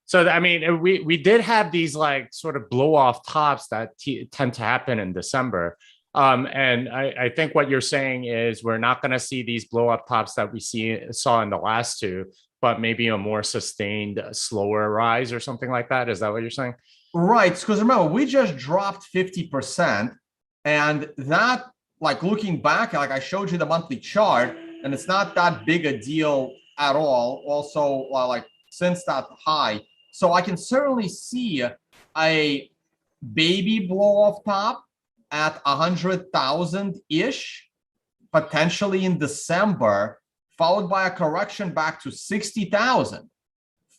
S3: So I mean, we did have these like sort of blow off tops that tend to happen in December, and I think what you're saying is we're not going to see these blow up tops that we saw in the last two, but maybe a more sustained, slower rise or something like that. Is that what you're saying?
S1: Right, because remember we just dropped 50%, and that, like looking back, like I showed you the monthly chart, and it's not that big a deal at all. Also, like since that high, so I can certainly see a baby blow off top at 100,000 ish, potentially in December, followed by a correction back to 60,000,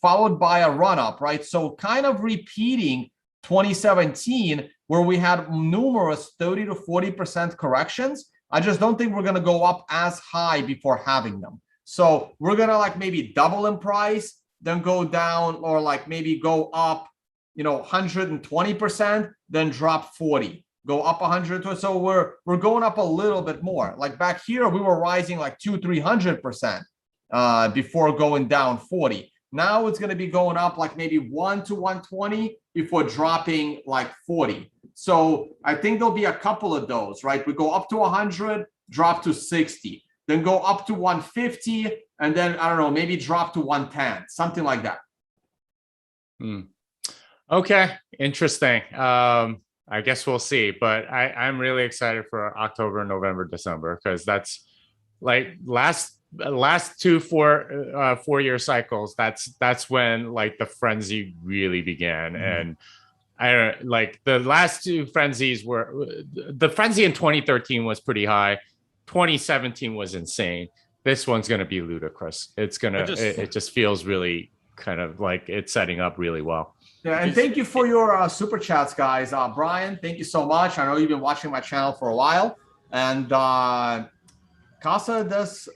S1: followed by a run up, right? So kind of repeating 2017, where we had numerous 30 to 40% corrections. I just don't think we're going to go up as high before having them. So we're going to like maybe double in price, then go down, or like maybe go up, 120%, then drop 40, go up 100. So we're going up a little bit more. Like back here, we were rising like 200-300% before going down 40. Now it's going to be going up like maybe 1 to 120 before dropping like 40. So I think there'll be a couple of those, right? We go up to 100, drop to 60, then go up to 150, and then, I don't know, maybe drop to 110, something like that.
S3: Okay, interesting. I guess we'll see, but I'm really excited for October, November, December, because that's like last 2 4-year cycles. That's when like the frenzy really began. And I don't like the last 2 frenzies were the frenzy in 2013 was pretty high. 2017 was insane. This one's going to be ludicrous. It just feels really kind of like it's setting up really well.
S1: Yeah, and thank you for your super chats, guys. Brian, thank you so much. I know you've been watching my channel for a while. And Casa des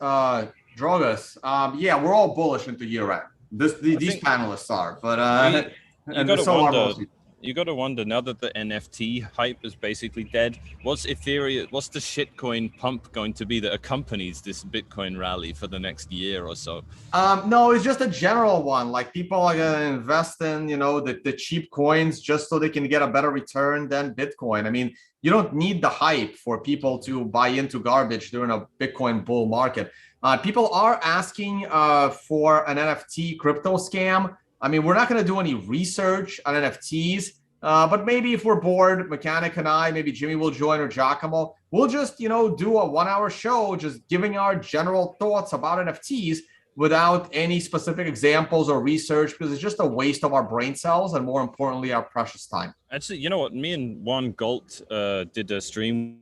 S1: Drogas. Yeah, we're all bullish into year end. These panelists are, but
S2: you got to wonder now that the NFT hype is basically dead. What's Ethereum? What's the shitcoin pump going to be that accompanies this Bitcoin rally for the next year or so?
S1: No, it's just a general one. Like people are going to invest in, the cheap coins just so they can get a better return than Bitcoin. I mean, you don't need the hype for people to buy into garbage during a Bitcoin bull market. People are asking for an NFT crypto scam. I mean, we're not going to do any research on NFTs, but maybe if we're bored, Mechanic and I, maybe Jimmy will join, or Giacomo, we'll just, do a 1-hour show, just giving our general thoughts about NFTs without any specific examples or research, because it's just a waste of our brain cells and, more importantly, our precious time.
S2: Actually, you know what? Me and Juan Galt did a stream.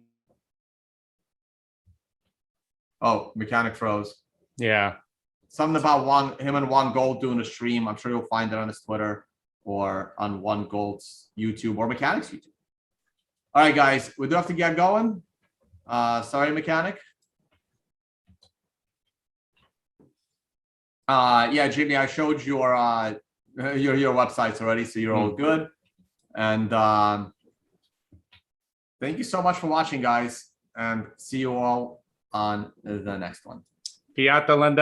S1: Oh, Mechanic froze.
S3: Yeah.
S1: Something about him and Juan Gold doing a stream. I'm sure you'll find it on his Twitter or on Juan Gold's YouTube or Mechanic's YouTube. All right, guys, we do have to get going. Sorry, Mechanic. Yeah, Jimmy, I showed your websites already, so you're all good. And thank you so much for watching, guys, and see you all on the next one.
S3: Fiat the Lenda.